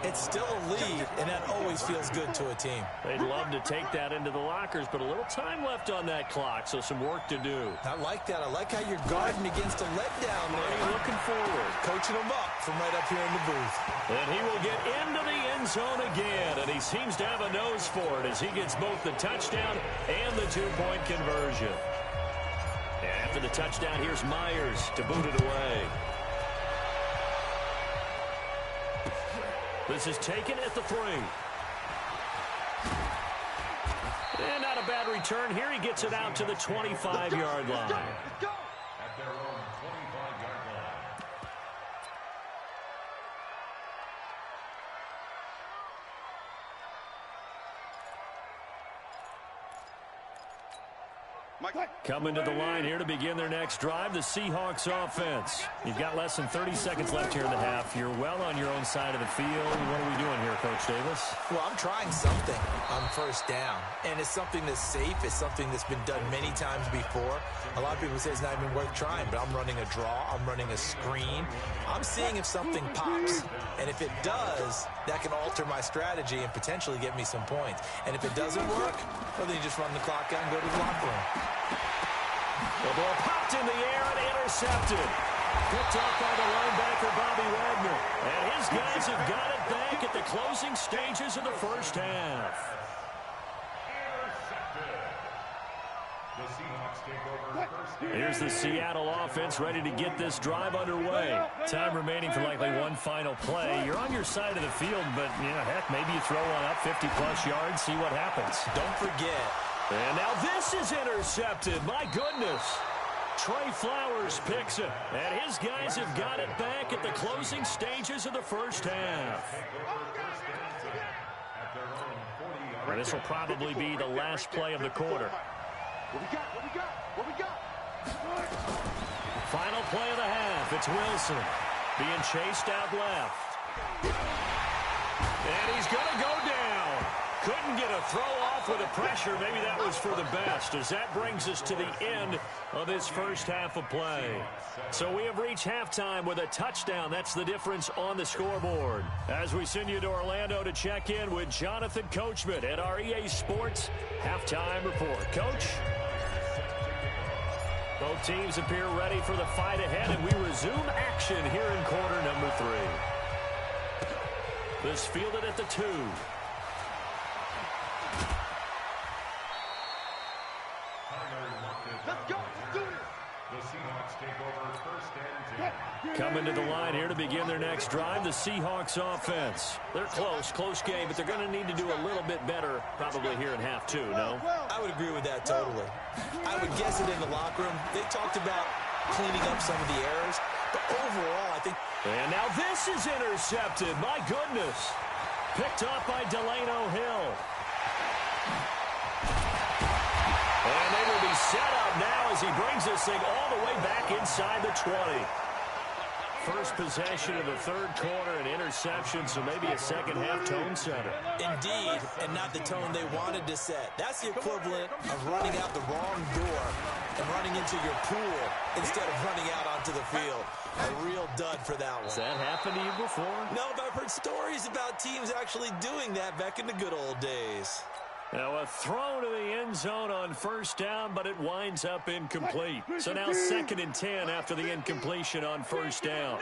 it's still a lead, and that always feels good to a team. They'd love to take that into the lockers, but a little time left on that clock, so some work to do. I like that. I like how you're guarding against a letdown there. Looking forward. Coaching them up from right up here in the booth. And he will get into the end zone again, and he seems to have a nose for it as he gets both the touchdown and the two-point conversion. After the touchdown, here's Myers to boot it away. This is taken at the 3. And not a bad return here. He gets it out to the 25-yard line. Let's go. At their own 25-yard line. Coming to the line here to begin their next drive, the Seahawks offense. You've got less than 30 seconds left here in the half. You're well on your own side of the field. What are we doing here, Coach Davis? Well, I'm trying something on first down, and it's something that's safe. It's something that's been done many times before. A lot of people say it's not even worth trying, but I'm running a draw. I'm running a screen. I'm seeing if something pops, and if it does, that can alter my strategy and potentially get me some points. And if it doesn't work, well, then you just run the clock out and go to the locker room. The ball popped in the air and intercepted. Picked up by the linebacker, Bobby Wagner. And his guys have got it back at the closing stages of the first half. The Seahawks take over first down. Here's the Seattle offense ready to get this drive underway. Time remaining for likely one final play. You're on your side of the field, but, you know, heck, maybe you throw one up 50-plus yards, see what happens. Don't forget. And now this is intercepted. My goodness. Trey Flowers picks it. And his guys have got it back at the closing stages of the first half. And this will probably be the last play of the quarter. What we got? What we got? What we got? Final play of the half. It's Wilson being chased out left. And he's going to go down. Couldn't get a throw off with the pressure. Maybe that was for the best, as that brings us to the end of this first half of play. So we have reached halftime with a touchdown. That's the difference on the scoreboard. As we send you to Orlando to check in with Jonathan Coachman at our EA Sports Halftime Report. Coach? Both teams appear ready for the fight ahead, and we resume action here in quarter number 3. This fielded at the 2. Coming to the line here to begin their next drive, the Seahawks offense. They're close game, but they're going to need to do a little bit better probably here in half 2, no? I would agree with that totally. I would guess it in the locker room. They talked about cleaning up some of the errors, but overall, I think... And now this is intercepted. My goodness. Picked up by Delano Hill. And they will be set up now as he brings this thing all the way back inside the 20. First possession of the third quarter, an interception, so maybe a second-half tone setter. Indeed, and not the tone they wanted to set. That's the equivalent of running out the wrong door and running into your pool instead of running out onto the field. A real dud for that one. Has that happened to you before? No, but I've heard stories about teams actually doing that back in the good old days. Now a throw to the end zone on first down, but it winds up incomplete. So now 2nd and 10 after the incompletion on first down.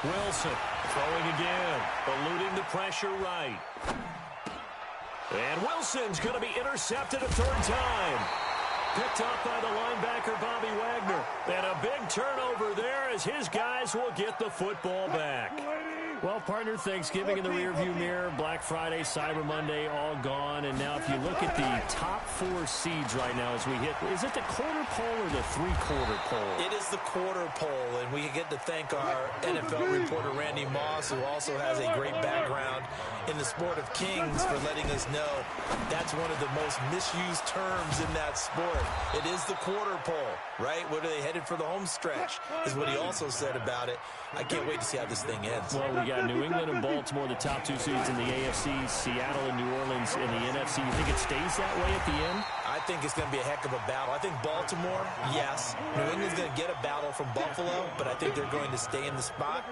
Wilson throwing again, eluding the pressure right. And Wilson's going to be intercepted a 3rd time. Picked up by the linebacker, Bobby Wagner. And a big turnover there as his guys will get the football back. Well, partner, Thanksgiving in the rearview mirror, Black Friday, Cyber Monday, all gone. And now if you look at the top 4 seeds right now as we hit, is it the quarter pole or the 3/4 pole? It is the quarter pole, and we get to thank our NFL reporter, Randy Moss, who also has a great background in the sport of kings, for letting us know that's one of the most misused terms in that sport. It is the quarter pole, right? What are they headed for the home stretch, is what he also said about it. I can't wait to see how this thing ends. Well, we got New England and Baltimore, the top 2 seeds in the AFC, Seattle and New Orleans in the NFC. You think it stays that way at the end? I think it's going to be a heck of a battle. I think Baltimore, yes. New England's going to get a battle from Buffalo, but I think they're going to stay in the spot.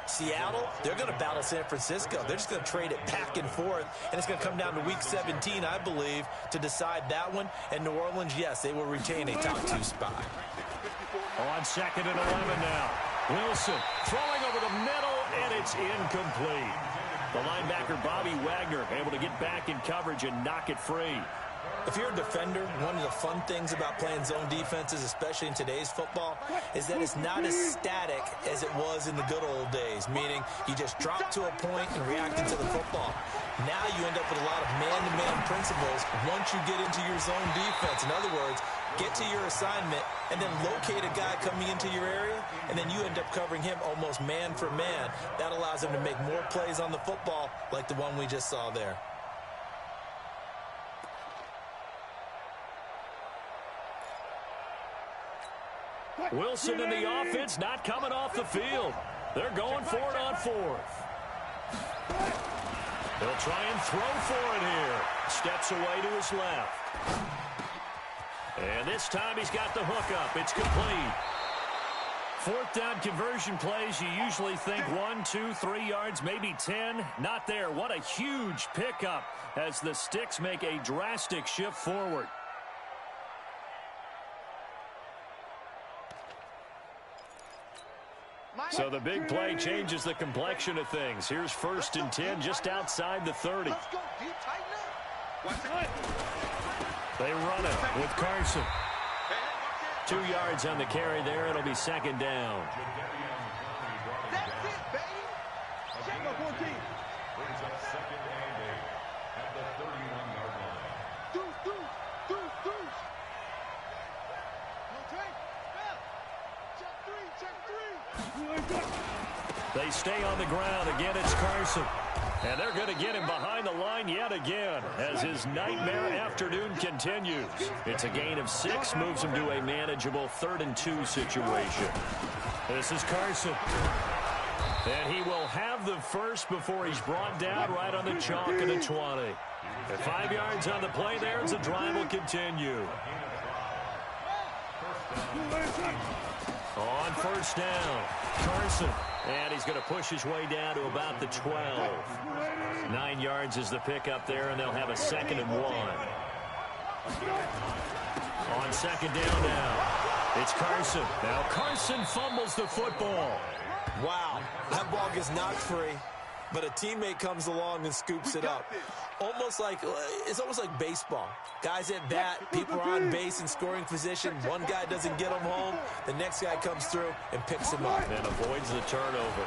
Seattle, they're going to battle San Francisco. They're just going to trade it back and forth, and it's going to come down to Week 17, I believe, to decide that one. And New Orleans, yes, they will retain a top 2 spot. On 2nd and 11 now. Wilson throwing over the middle, and it's incomplete. The linebacker, Bobby Wagner, able to get back in coverage and knock it free. If you're a defender, one of the fun things about playing zone defenses, especially in today's football, is that it's not as static as it was in the good old days, meaning you just drop to a point and react to the football. Now you end up with a lot of man-to-man principles once you get into your zone defense. In other words, get to your assignment and then locate a guy coming into your area, and then you end up covering him almost man for man. That allows him to make more plays on the football like the one we just saw there. Wilson and the offense not coming off the field. They're going for it on 4th. They'll try and throw for it here. Steps away to his left. And this time he's got the hook up. It's complete. 4th down conversion plays, you usually think 1, 2, 3 yards, maybe 10. Not there. What a huge pickup as the Sticks make a drastic shift forward. So the big play changes the complexion of things. Here's 1st and 10 just outside the 30. They run it with Carson. 2 yards on the carry there. It'll be 2nd down. That's it, baby. Check up 14. Brings up 2nd and 8 at the 31-yard line. Deuce. Okay. Check 3. They stay on the ground. Again, it's Carson. And they're going to get him behind the line yet again as his nightmare afternoon continues. It's a gain of 6, moves him to a manageable 3rd and 2 situation. This is Carson. And he will have the first before he's brought down right on the chalk of the 20. And 5 yards on the play there as the drive will continue. On first down, Carson. And he's going to push his way down to about the 12. 9 yards is the pickup there, and they'll have a 2nd and 1. On 2nd down now, it's Carson. Now Carson fumbles the football. Wow, that ball gets knocked free, but a teammate comes along and scoops it up. It's almost like baseball. Guys at bat, people are on base in scoring position. One guy doesn't get him home. The next guy comes through and picks him up. And avoids the turnover.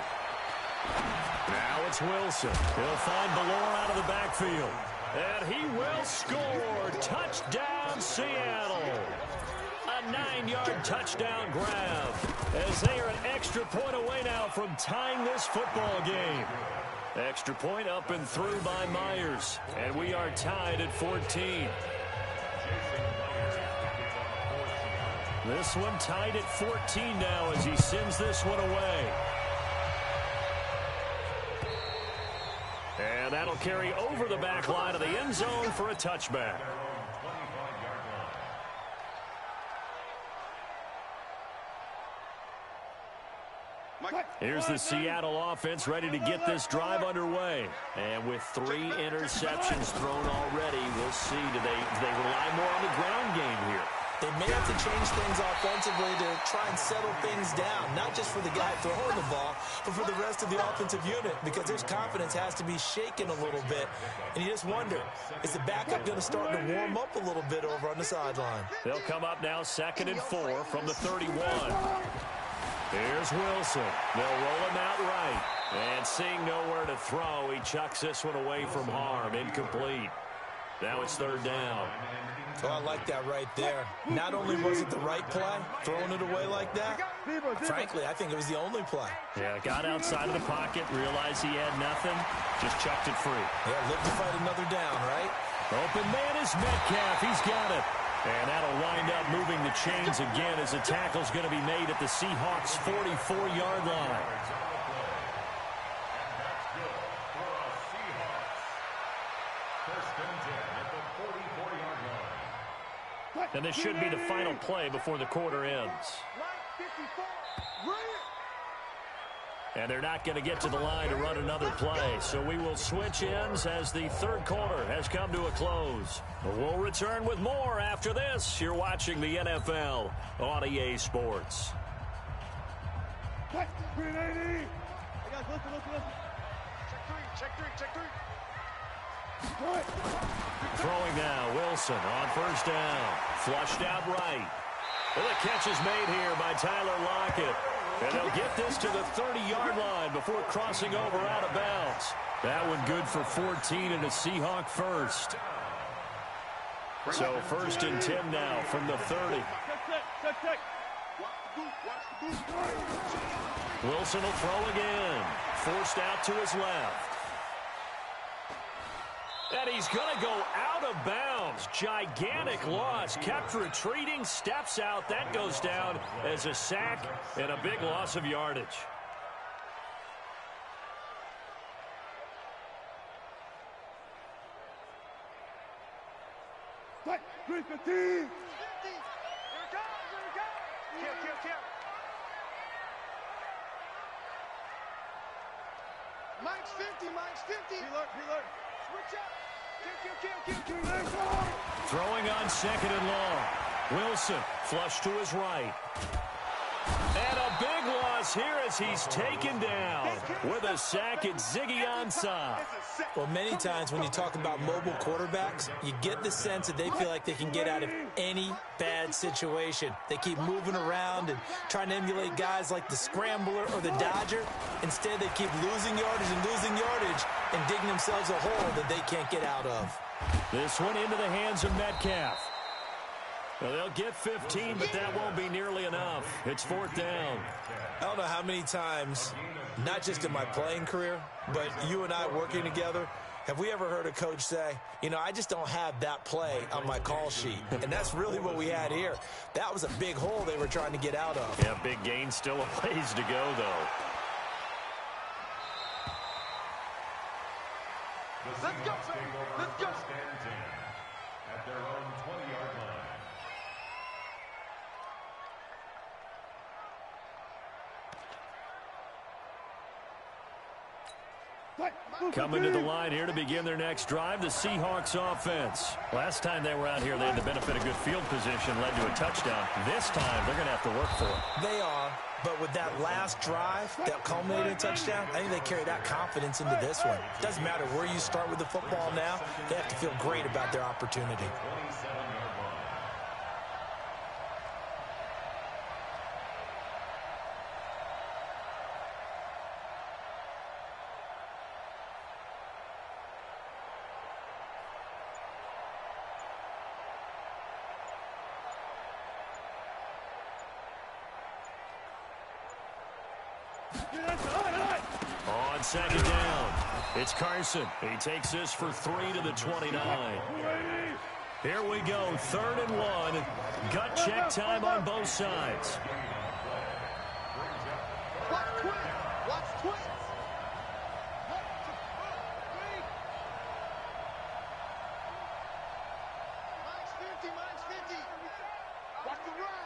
Now it's Wilson. He'll find Ballore out of the backfield. And he will score. Touchdown, Seattle. A 9-yard touchdown grab. As they are an extra point away now from tying this football game. Extra point up and through by Myers. And we are tied at 14. This one tied at 14 now as he sends this one away. And that'll carry over the back line of the end zone for a touchback. Here's the Seattle offense ready to get this drive underway. And with 3 interceptions thrown already, we'll see. Do they rely more on the ground game here? They may have to change things offensively to try and settle things down, not just for the guy throwing the ball, but for the rest of the offensive unit, because their confidence has to be shaken a little bit. And you just wonder, is the backup going to start to warm up a little bit over on the sideline? They'll come up now 2nd and 4 from the 31. Here's Wilson. They'll roll him out right. And seeing nowhere to throw, he chucks this one away from harm. Incomplete. Now it's 3rd down. So I like that right there. Not only was it the right play, throwing it away like that, frankly, I think it was the only play. Yeah, got outside of the pocket, realized he had nothing, just chucked it free. Yeah, live to fight another down, right? Open man is Metcalf. He's got it. And that'll wind up moving the chains again as the tackle's going to be made at the Seahawks' 44-yard line. And this should be the final play before the quarter ends. And they're not going to get to the line to run another play. So we will switch ends as the 3rd quarter has come to a close. We'll return with more after this. You're watching the NFL on EA Sports. Green 80. Hey guys, listen. Check three. Throwing now, Wilson on first down. Flushed out right. Well, the catch is made here by Tyler Lockett. And they'll get this to the 30-yard line before crossing over out of bounds. That one good for 14 and a Seahawk first. So 1st and 10 now from the 30. Wilson will throw again. Forced out to his left. And he's going to go out of bounds. Gigantic loss. Kept retreating. Steps out. That goes down as a sack and a big loss of yardage. Green 15. Here it goes. Kill. Mike's 50. He switch up. Kill. Throwing on 2nd and long. Wilson flush to his right. And a big loss here as he's taken down with a sack at Ziggy Ansah. Well, many times when you talk about mobile quarterbacks, you get the sense that they feel like they can get out of any bad situation. They keep moving around and trying to emulate guys like the Scrambler or the Dodger. Instead, they keep losing yardage and digging themselves a hole that they can't get out of. This one into the hands of Metcalf. Well, they'll get 15, but that won't be nearly enough. It's 4th down. I don't know how many times, not just in my playing career, but you and I working together, have we ever heard a coach say, I just don't have that play on my call sheet. And that's really what we had here. That was a big hole they were trying to get out of. Yeah, big gain, still a ways to go, though. The Seahawks take over first and 10 at their own 20-yard line. Coming to the line here to begin their next drive, the Seahawks offense. Last time they were out here, they had the benefit of good field position, led to a touchdown. This time, they're going to have to work for it. They are, but with that last drive that culminated in a touchdown, I think they carry that confidence into this one. Doesn't matter where you start with the football now, they have to feel great about their opportunity. 27-yard line. On second down, it's Carson. He takes this for 3 to the 29. Here we go, 3rd and 1. Gut check time on both sides. Watch twins. Watch twins. Mine's 50. Watch the run.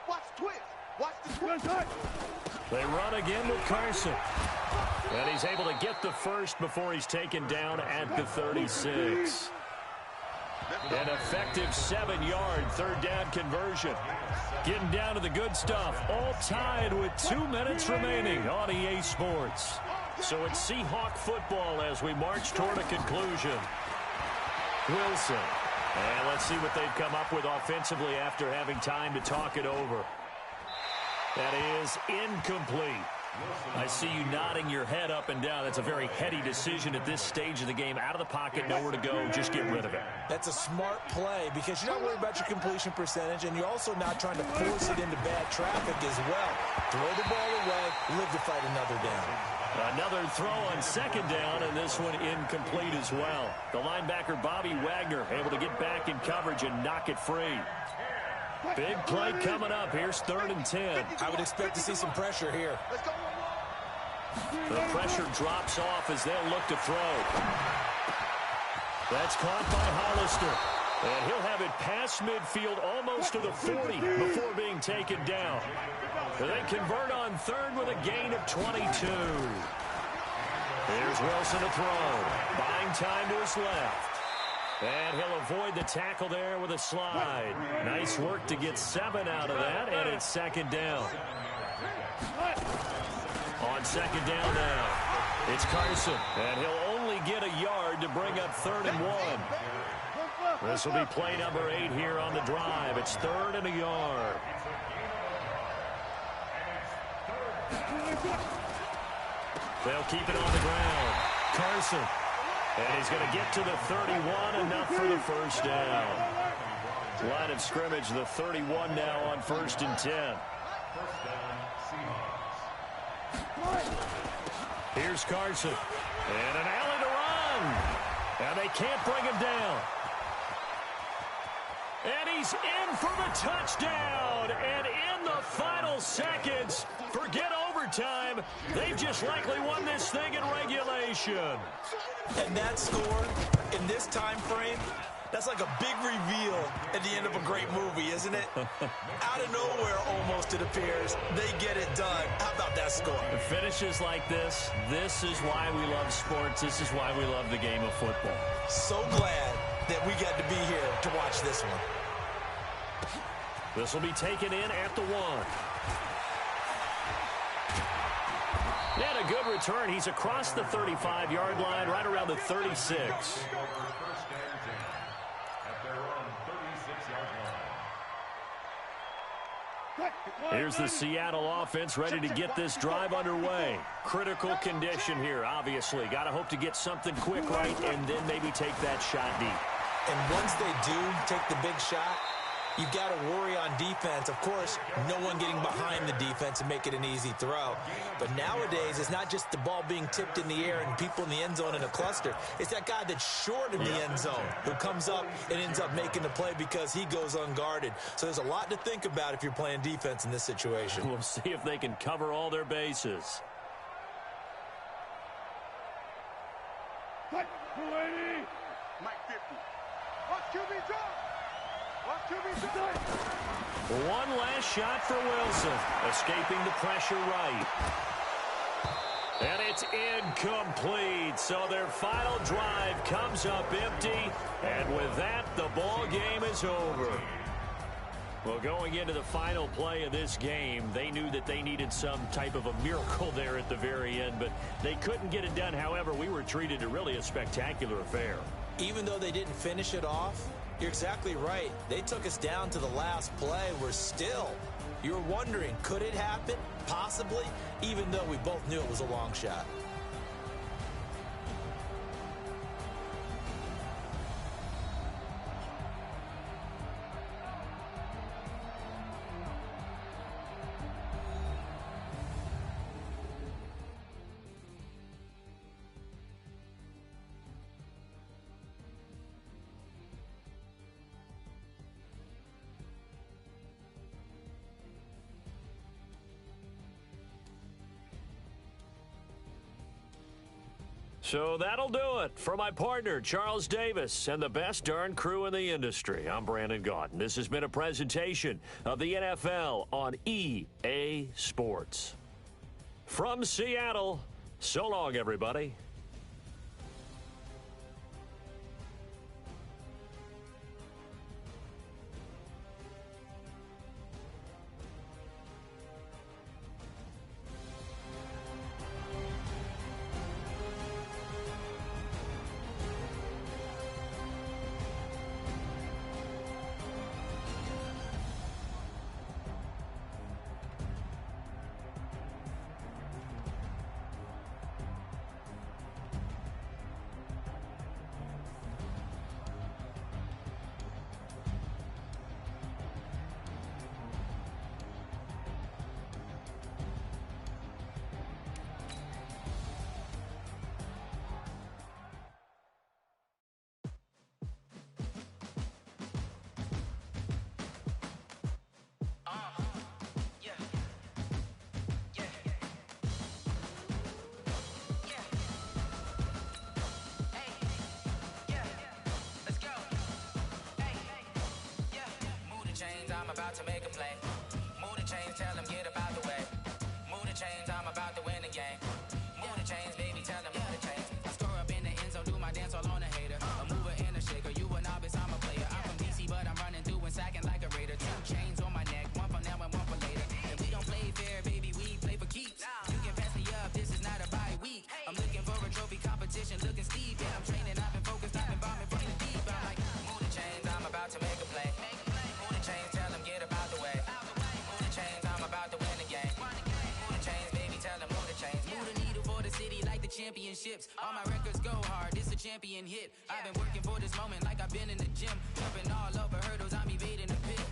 Watch twins. Watch the twins. They run again with Carson. And he's able to get the first before he's taken down at the 36. An effective 7-yard 3rd down conversion. Getting down to the good stuff. All tied with 2 minutes remaining on EA Sports. So it's Seahawk football as we march toward a conclusion. Wilson. And let's see what they've come up with offensively after having time to talk it over. That is incomplete. I see you nodding your head up and down. That's a very heady decision at this stage of the game. Out of the pocket, nowhere to go. Just get rid of it. That's a smart play because you're not worried about your completion percentage, and you're also not trying to force it into bad traffic as well. Throw the ball away, live to fight another down. Another throw on 2nd down, and this one incomplete as well. The linebacker, Bobby Wagner, able to get back in coverage and knock it free. Big play coming up. Here's 3rd and 10. I would expect to see some pressure here. The pressure drops off as they'll look to throw. That's caught by Hollister. And he'll have it past midfield almost to the 40 before being taken down. They convert on 3rd with a gain of 22. Here's Wilson to throw. Buying time to his left. And he'll avoid the tackle there with a slide. Nice work to get 7 out of that, and it's 2nd down. On 2nd down now, it's Carson, and he'll only get a yard to bring up 3rd and 1. This will be play number 8 here on the drive. It's 3rd and a yard. They'll keep it on the ground. Carson. And he's going to get to the 31, enough for the first down. Line of scrimmage, the 31 now on 1st and 10. First down, Seahawks. Here's Carson. And an alley to run. And they can't bring him down. And he's in for the touchdown. And in the final seconds, forget overtime. They've just likely won this thing in regulation. And that score, in this time frame, that's like a big reveal at the end of a great movie, isn't it? Out of nowhere, almost, it appears, they get it done. How about that score? The finishes like this is why we love sports. This is why we love the game of football. So glad that we got to be here to watch this one. This will be taken in at the 1. And a good return. He's across the 35-yard line, right around the 36. Here's the Seattle offense ready to get this drive underway. Critical condition here, obviously. Got to hope to get something quick right and then maybe take that shot deep. And once they do take the big shot, you've got to worry on defense. Of course, no one getting behind the defense and make it an easy throw. But nowadays, it's not just the ball being tipped in the air and people in the end zone in a cluster. It's that guy that's short in the end zone who comes up and ends up making the play because he goes unguarded. So there's a lot to think about if you're playing defense in this situation. We'll see if they can cover all their bases. Cut, 280. Mike 50. Watch QB drop. Watch QB drop. One last shot for Wilson, escaping the pressure right. And it's incomplete. So their final drive comes up empty. And with that, the ball game is over. Well, going into the final play of this game, they knew that they needed some type of a miracle there at the very end, but they couldn't get it done. However, we were treated to really a spectacular affair. Even though they didn't finish it off, you're exactly right. They took us down to the last play. We're still, you're wondering, could it happen? Possibly, even though we both knew it was a long shot. So that'll do it for my partner, Charles Davis, and the best darn crew in the industry. I'm Brandon Gaudin. This has been a presentation of the NFL on EA Sports. From Seattle, so long, everybody. I'm about to make a play. Move the chains, tell them get up out the way. Move the chains, I'm about to win the game. Move the chains, baby, tell them move the chains. I score up in the end zone, do my dance all on a hater. A mover and a shaker, you a novice, I'm a player. I'm from DC, but I'm running through and sacking like a raider. 2 chains on my neck, one for now and one for later. And we don't play fair, baby, we play for keeps. You can pass me up, this is not a bye week. I'm looking for a trophy competition, looking steep. Yeah, I'm training, I've been focused, I've been bombing from the deep. I'm like, move the chains, I'm about to make a play. Move the chains, tell them get up out the way. Move the chains, I'm about to win the game. Move the chains, baby, tell them move the chains. Move the needle for the city like the championships. All my records go hard, this a champion hit. I've been working for this moment like I've been in the gym. Jumping all over hurdles, I'm evading the pit.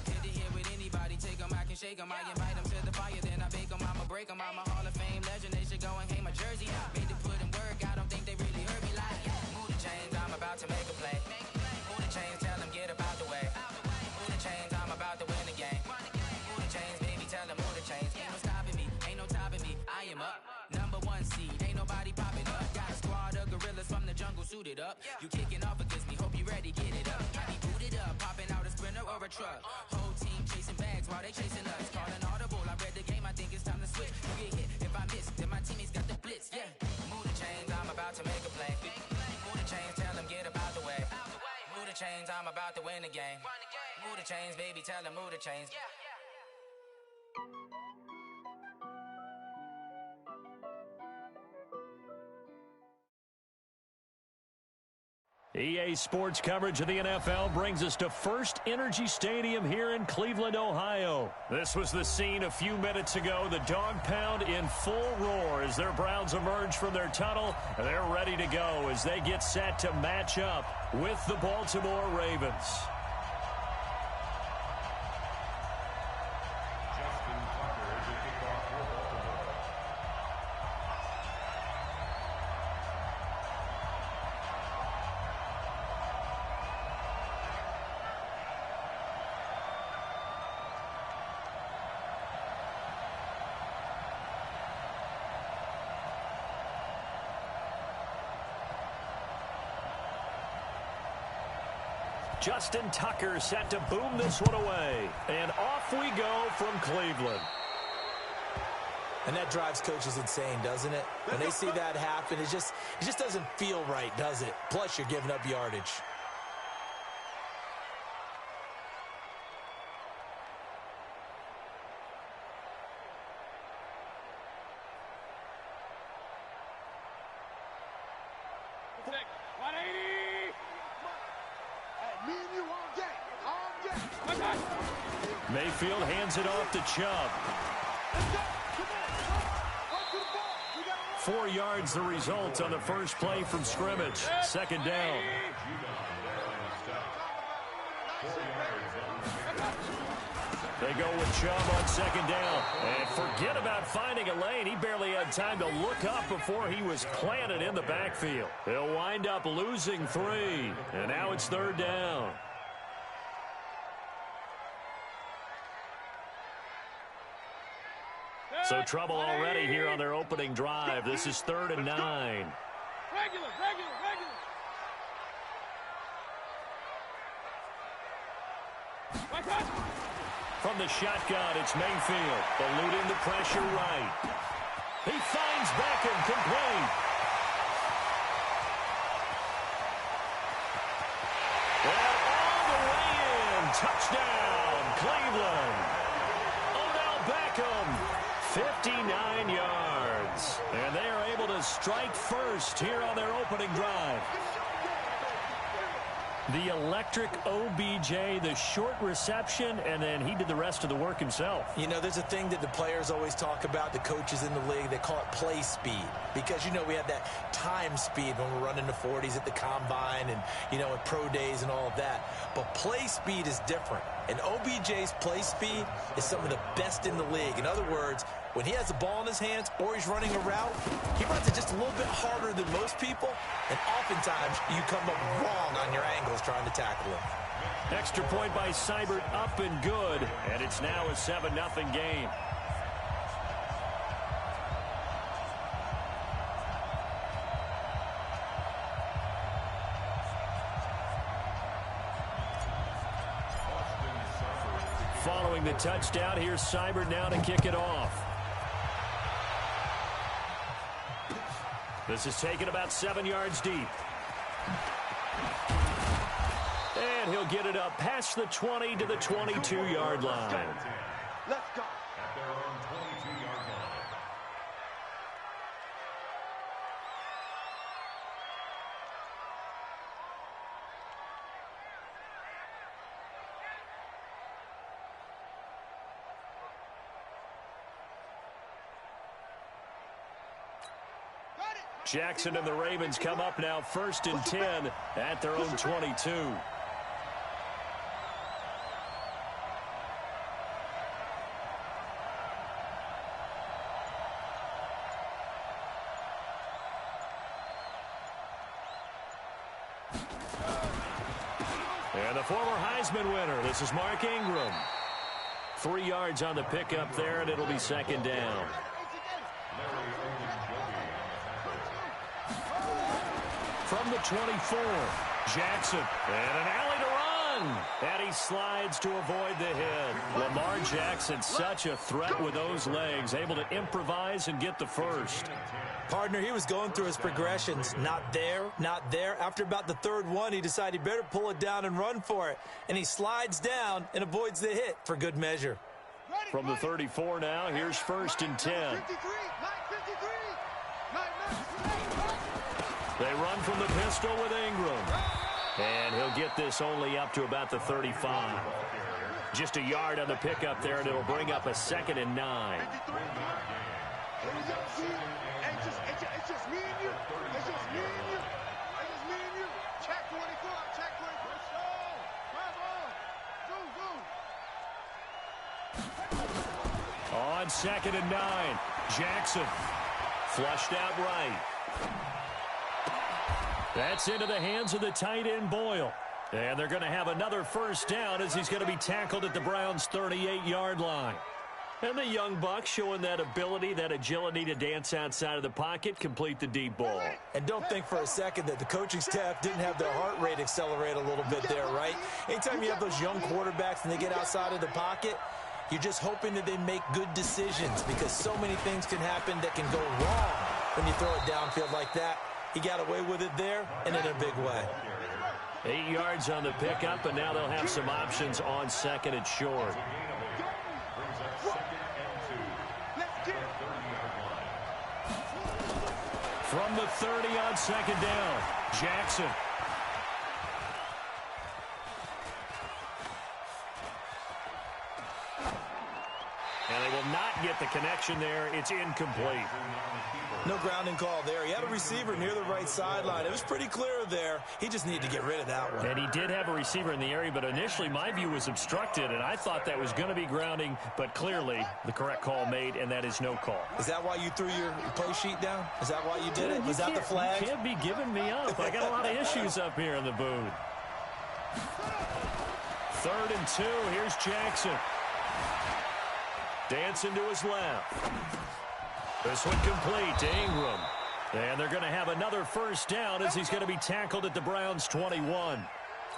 Hit to hit with anybody, take them, I can shake them. I invite them to the fire, then I bake them, I'ma break them. I'm a Hall of Fame legend, they should go and hang my jersey. Made to put in work, I don't think they really heard me like. Move the chains, I'm about to make a play. Move the chains, tell them get up out the way. Move the chains, I'm about to win the game. Move the chains, baby, tell them move the chains. Ain't no stopping me, ain't no topping me. I am up, #1 seed, ain't nobody popping up. Got a squad of gorillas from the jungle suited up. You kicking off against me, hope you ready, get it up. I be booted up, popping out a sprinter or a truck. Whole team chasing bags while they chasing us. Calling audible, I read the game, I think it's time to switch. You get hit, if I miss, then my teammates got the blitz, yeah. Move the chains, I'm about to make a play. Move the chains, tell them get up out the way. Move the chains, I'm about to win the game. Move the chains, baby, tell them move the chains. EA Sports coverage of the NFL brings us to First Energy Stadium here in Cleveland, Ohio. This was the scene a few minutes ago. The dog pound in full roar as their Browns emerge from their tunnel. They're ready to go as they get set to match up with the Baltimore Ravens. Justin Tucker set to boom this one away. And off we go from Cleveland. And that drives coaches insane, doesn't it? When they see that happen, it just doesn't feel right, does it? Plus, you're giving up yardage. Mayfield hands it off to Chubb. 4 yards the result on the first play from scrimmage. Second down. They go with Chubb on second down. And forget about finding a lane. He barely had time to look up before he was planted in the backfield. They'll wind up losing 3. And now it's third down. So trouble already here on their opening drive. This is 3rd and 9. Regular. From the shotgun, it's Mayfield. Eluding the pressure right. He finds Beckham complete. And all the way in. Touchdown, Cleveland. Odell Beckham. 59 yards. And they are able to strike first here on their opening drive. The electric OBJ, the short reception, and then he did the rest of the work himself. You know, there's a thing that the players always talk about, the coaches in the league, they call it play speed. Because, you know, we have that time speed when we're running the 40s at the combine and, you know, at pro days and all of that. But play speed is different. And OBJ's play speed is some of the best in the league. In other words, when he has the ball in his hands or he's running a route, he runs it just a little bit harder than most people. And oftentimes, you come up wrong on your angles trying to tackle him. Extra point by Seibert, up and good. And it's now a 7-0 game. Following the touchdown, here's Seibert now to kick it off. This is taken about 7 yards deep. And he'll get it up past the 20 to the 22-yard line. Let's go. At their own 22-yard line. Jackson and the Ravens come up now 1st and 10 at their own 22. And the former Heisman winner, this is Mark Ingram. 3 yards on the pickup there, and it'll be second down. From the 24, Jackson, and an alley to run. And he slides to avoid the hit. Lamar Jackson, such a threat with those legs, able to improvise and get the first. Partner, he was going through his progressions. Not there, not there. After about the 3rd one, he decided he better pull it down and run for it. And he slides down and avoids the hit for good measure. From the 34 now, here's 1st and 10. They run from the pistol with Ingram. And he'll get this only up to about the 35. Just a yard on the pickup there, and it'll bring up a 2nd and 9. It's just me and you. It's just me and you. It's just me and you. Check 24. Check 24. On 2nd and 9, Jackson flushed out right. That's into the hands of the tight end Boyle. And they're going to have another first down as he's going to be tackled at the Browns' 38-yard line. And the young buck showing that ability, that agility to dance outside of the pocket, complete the deep ball. And don't think for a second that the coaching staff didn't have their heart rate accelerate a little bit there, right? Anytime you have those young quarterbacks and they get outside of the pocket, you're just hoping that they make good decisions because so many things can happen that can go wrong when you throw it downfield like that. He got away with it there and in a big way. 8 yards on the pickup, and now they'll have some options on 2nd and short. From the 30 on 2nd down, Jackson. And they will not get the connection there. It's incomplete. No grounding call there. He had a receiver near the right sideline. It was pretty clear there. He just needed to get rid of that one. And he did have a receiver in the area, but initially my view was obstructed, and I thought that was going to be grounding, but clearly the correct call made, and that is no call. Is that why you threw your play sheet down? Is that why you did it? Was that the flag? You can't be giving me up. I got a lot of issues up here in the booth. 3rd and 2. Here's Jackson. Dancing to his left. This one complete to Ingram. And they're going to have another first down as he's going to be tackled at the Browns' 21.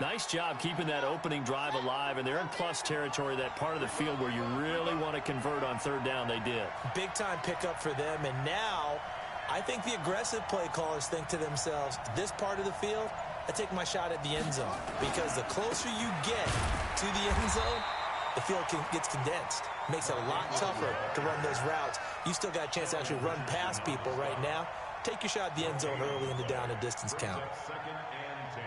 Nice job keeping that opening drive alive, and they're in plus territory, that part of the field where you really want to convert on 3rd down. They did. Big-time pickup for them, and now I think the aggressive play callers think to themselves, this part of the field, I take my shot at the end zone, because the closer you get to the end zone, the field gets condensed. Makes it a lot tougher to run those routes. You still got a chance to actually run past people right now. Take your shot at the end zone early in the down and distance count. 2nd and 10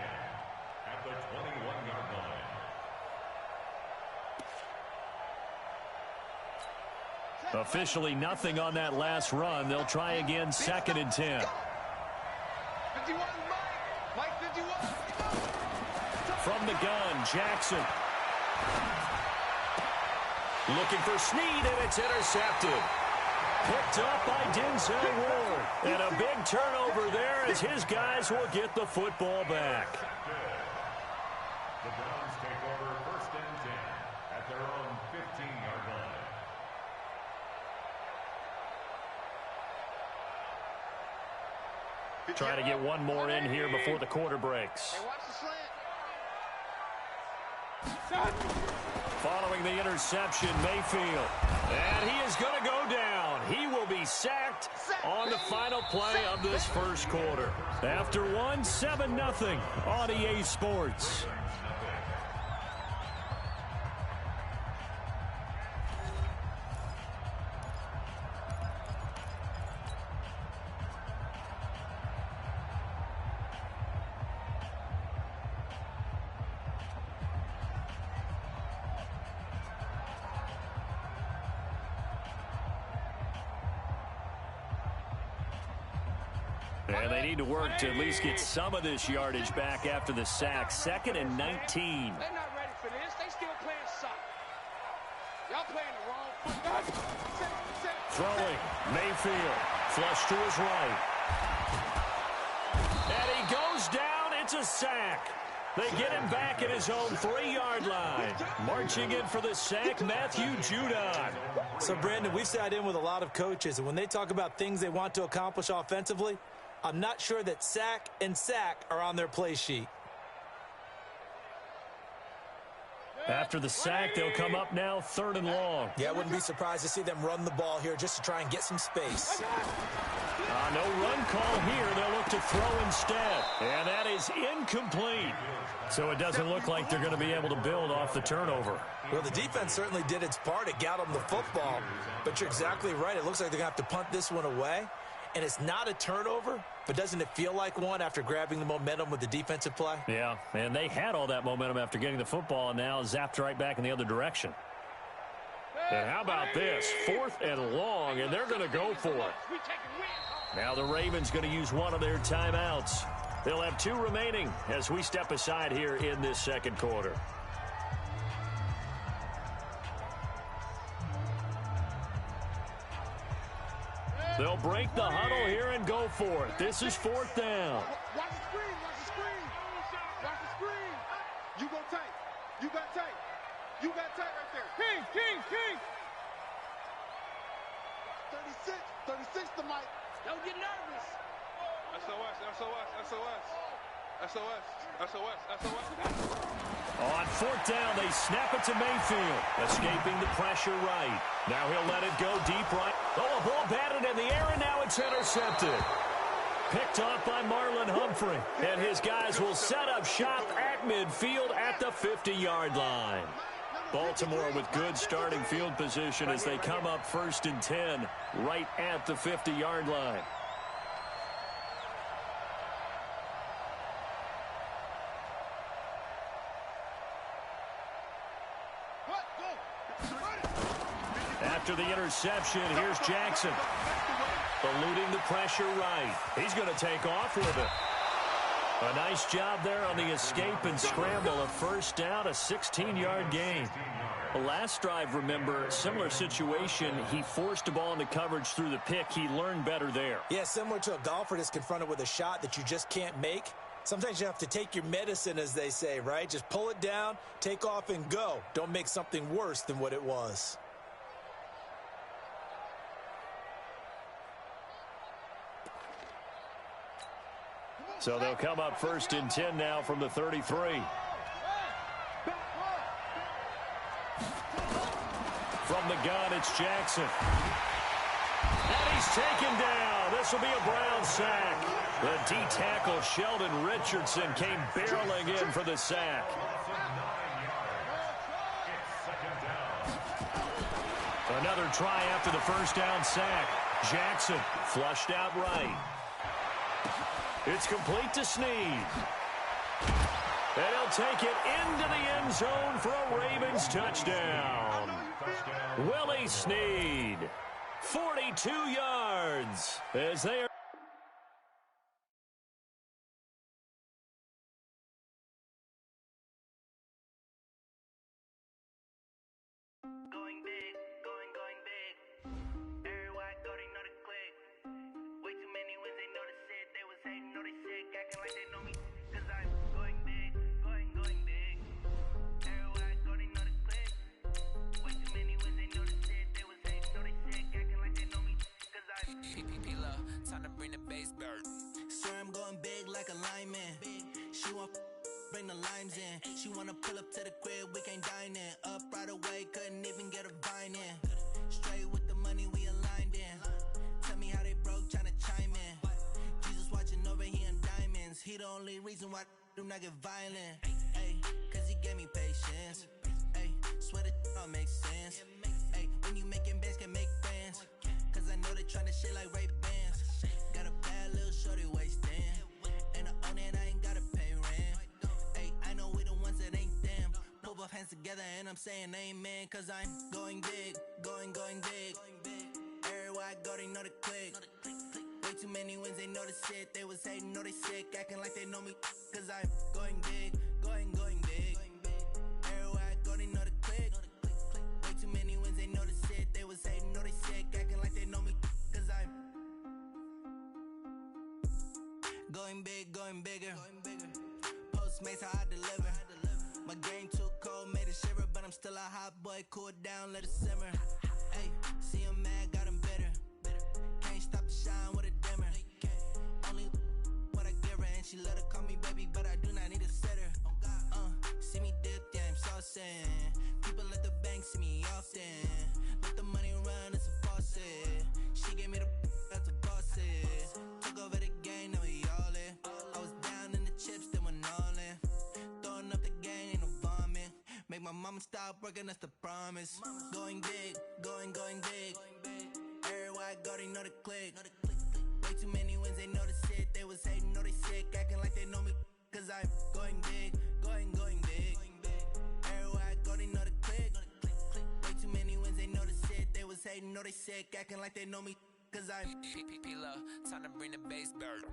at the 21-yard line. Officially nothing on that last run. They'll try again 2nd and 10. 51, Mike 51. From the gun, Jackson. Looking for Snead, and it's intercepted. Picked up by Denzel Ward. And a big turnover there as his guys will get the football back. The Browns take over 1st and 10 at their own 15-yard line. Try to get one more in here before the quarter breaks. Hey, watch the slant. Following the interception, Mayfield. And he is going to go down. He will be sacked on the final play of this first quarter. After 7-0 on EA Sports. And they need to work to at least get some of this yardage back after the sack. 2nd and 19. They're not ready for this. They still playing soccer. Y'all playing the wrong foot. Throwing. Mayfield. Flush to his right. And he goes down. It's a sack. They get him back at his own 3-yard line. Marching in for the sack, Matthew Judon. So, Brandon, we've sat in with a lot of coaches, and when they talk about things they want to accomplish offensively, I'm not sure that sack and sack are on their play sheet. After the sack, they'll come up now 3rd and long. Yeah, I wouldn't be surprised to see them run the ball here just to try and get some space. No run call here. They'll look to throw instead. And that is incomplete. So it doesn't look like they're going to be able to build off the turnover. Well, the defense certainly did its part. It got them the football. But you're exactly right. It looks like they're going to have to punt this one away. And it's not a turnover, but doesn't it feel like one after grabbing the momentum with the defensive play? Yeah, and they had all that momentum after getting the football and now zapped right back in the other direction. And how about this? 4th and long, and they're going to go for it. Now the Ravens going to use one of their timeouts. They'll have 2 remaining as we step aside here in this second quarter. They'll break the huddle here and go for it. This is 4th down. Watch the screen, watch the screen. Watch the screen. You go tight. You got tight. You got tight right there. King. 36. 36 to Mike. Don't get nervous. SOS, SOS, SOS. SOS, SOS, SOS. On fourth down, they snap it to Mayfield, escaping the pressure right. Now he'll let it go deep right. Oh, a ball batted in the air, and now it's intercepted. Picked off by Marlon Humphrey. And his guys will set up shop at midfield at the 50-yard line. Baltimore with good starting field position as they come up 1st and 10 right at the 50-yard line. After the interception, here's Jackson. Eluding the pressure right. He's going to take off with it. A nice job there on the escape and scramble. A first down, a 16-yard gain. The last drive, remember, similar situation. He forced the ball into coverage through the pick. He learned better there. Yeah, similar to a golfer that's confronted with a shot that you just can't make. Sometimes you have to take your medicine, as they say, right? Just pull it down, take off, and go. Don't make something worse than what it was. So they'll come up 1st and 10 now from the 33. From the gun, it's Jackson. And he's taken down. This will be a Brown sack. The D-tackle Sheldon Richardson came barreling in for the sack. Another try after the first down sack. Jackson flushed out right. It's complete to Snead. And he'll take it into the end zone for a Ravens touchdown. Willie Snead, 42 yards as they are. Going big, going big. Everywhere I go, they know the click. Way too many wins, they know the shit. They was hating, know they sick, acting like they know me. Cause I'm going big, going big. Everywhere I go, they know the click. Way too many wins, they know the shit. They was hating, know they sick, acting like they know me. Cause I'm P-P-P-Love, time to bring the bass back. Swear I'm going big like a lineman. She want bring the limes in. She wanna pull up to the crib, we can't dine in. Up right away, couldn't even get a vine in. Straight with the money, we aligned in. Tell me how they broke, tryna chime in. Jesus watching over, he in diamonds. He the only reason why I do not get violent. Ay, cause he gave me patience. Ay, swear that all makes sense. Ay, when you making bands, can make friends. Cause I know they tryna shit like Ray-Bans. Got a bad little shorty wasting. And I own it, I ain't gotta pay rent. Ay, I know we the ones that ain't them. Pull both hands together and I'm saying amen. Cause I'm going big, going big. Everywhere I go, they know the click. Way too many wins, they know the shit. They was hating, know they sick, acting like they know me. Cause I'm going big, going big. Everywhere I go, they know the click. Way too many wins, they know the shit. They was hating, know they sick, acting like they know me. Cause I'm going big, going bigger. Postmates, how I deliver. My game too cold, made it shiver, but I'm still a hot boy. Cool it down, let it simmer. Hey, see him mad, got him bitter. Can't stop the shine with a dimmer. Only what I give her, and she let her call me baby, but I do not need a sitter. See me dip, yeah, I'm saucing. People at the bank see me often. Let the money run, it's a faucet. She gave me the that's a boss is. Took over the game, now we all in. I was down in the chips, then went all in. Throwing up the gang, ain't no vomit. Make my mama stop working, that's the promise. Going big, going big. Everywhere I go, they know the click. Way too many wins, they know the shit. They was hating, know they sick, acting like they know me. Cause I'm going big, going big. Everywhere I go, they know the click. Way too many wins, they know the shit. They was hating, know they sick, acting like they know me. Cause I'm P-P-P-Love, time to bring the bass back.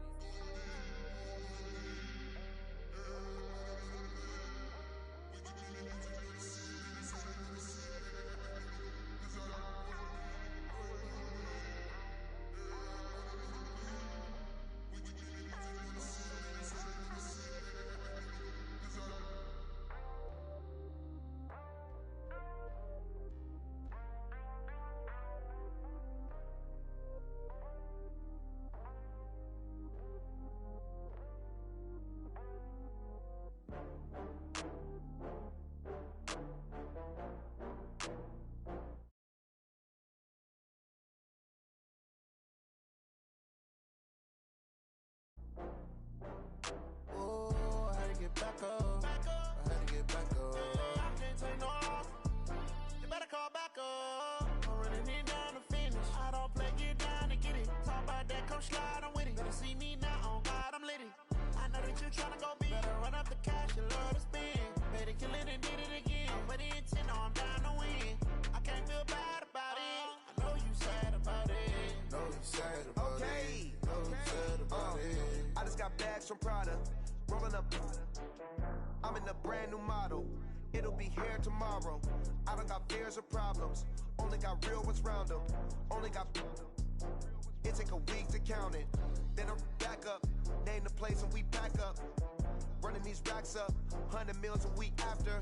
come slide, I'm with it. Better see me now, on God, I'm litty. I know that you tryna go big. Better run up the cash, you love to spend. Better kill it and did it again. But the intent, no, I'm down to win. I can't feel bad about it. I know you sad about it. Know you sad about it. Know you sad about it. I just got bags from Prada. Rolling up. I'm in a brand new model. It'll be here tomorrow. I don't got fears or problems. Only got real ones round them. Only got. It take a week to count it. Then I'm back up. Name the place and we pack up. Running these racks up. 100 meals a week after.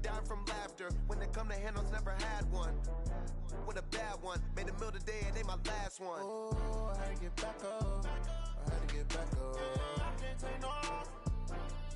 Dying from laughter. When they come to handles, never had one. With a bad one. Made a meal today and they my last one. Oh, I had to get back up. I had to get back up. I can't take no loss.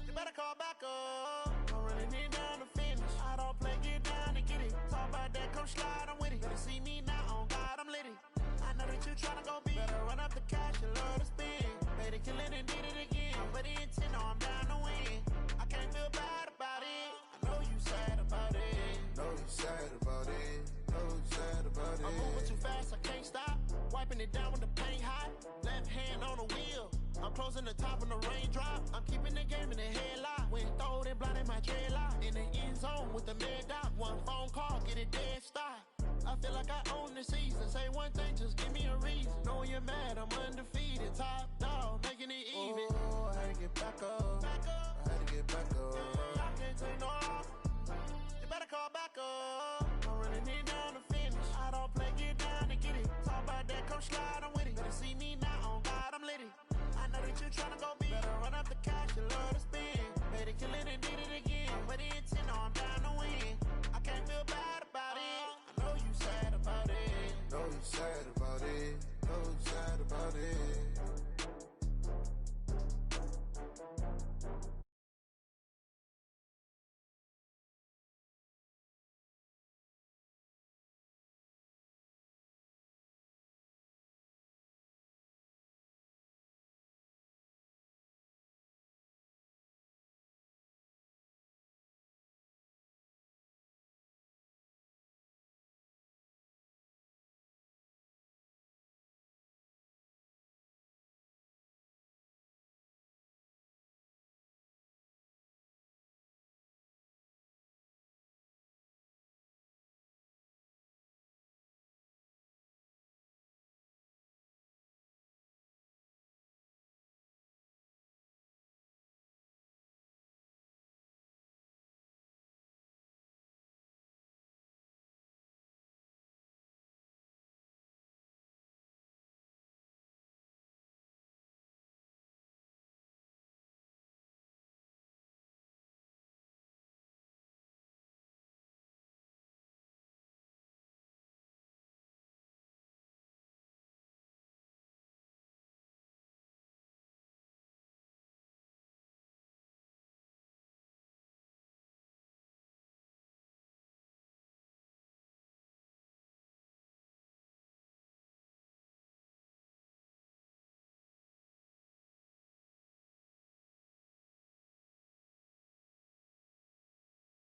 You better call back up. I'm running it down to finish. I don't play, get down and get it. Talk about that, come slide, I'm with it. Better see me now, on God, I'm litty. I know that you tryna go big. Better run up the cash, you love to spend. Better kill it and did it again. But the intent, no, I'm down to win. I can't feel bad about it. I know you sad about it. Know you sad about it. Know you sad about it. I'm moving too fast, I can't stop. Wiping it down with the paint hot. Left hand on the wheel. I'm closing the top when the raindrop. I'm keeping the game in the headlock. When throwed and blinded my dreadlock. In the end zone with the mad dot. One phone call, get it dead stop. I feel like I own the season. Say one thing, just give me a reason. Knowing you're mad, I'm undefeated. Top dog, making it even. Oh, I had to get back up. I had to get back up. I can't take no loss. You better call back up. I'm running it down to finish. I don't play, get down to get it. Talk about that, come slide, I'm with it. Better see me now, on God, I'm litty. I know that you tryna go big. Better run up the cash, you love to spend. Better kill it and did it again. But the intent, no, I'm down to win. I can't feel bad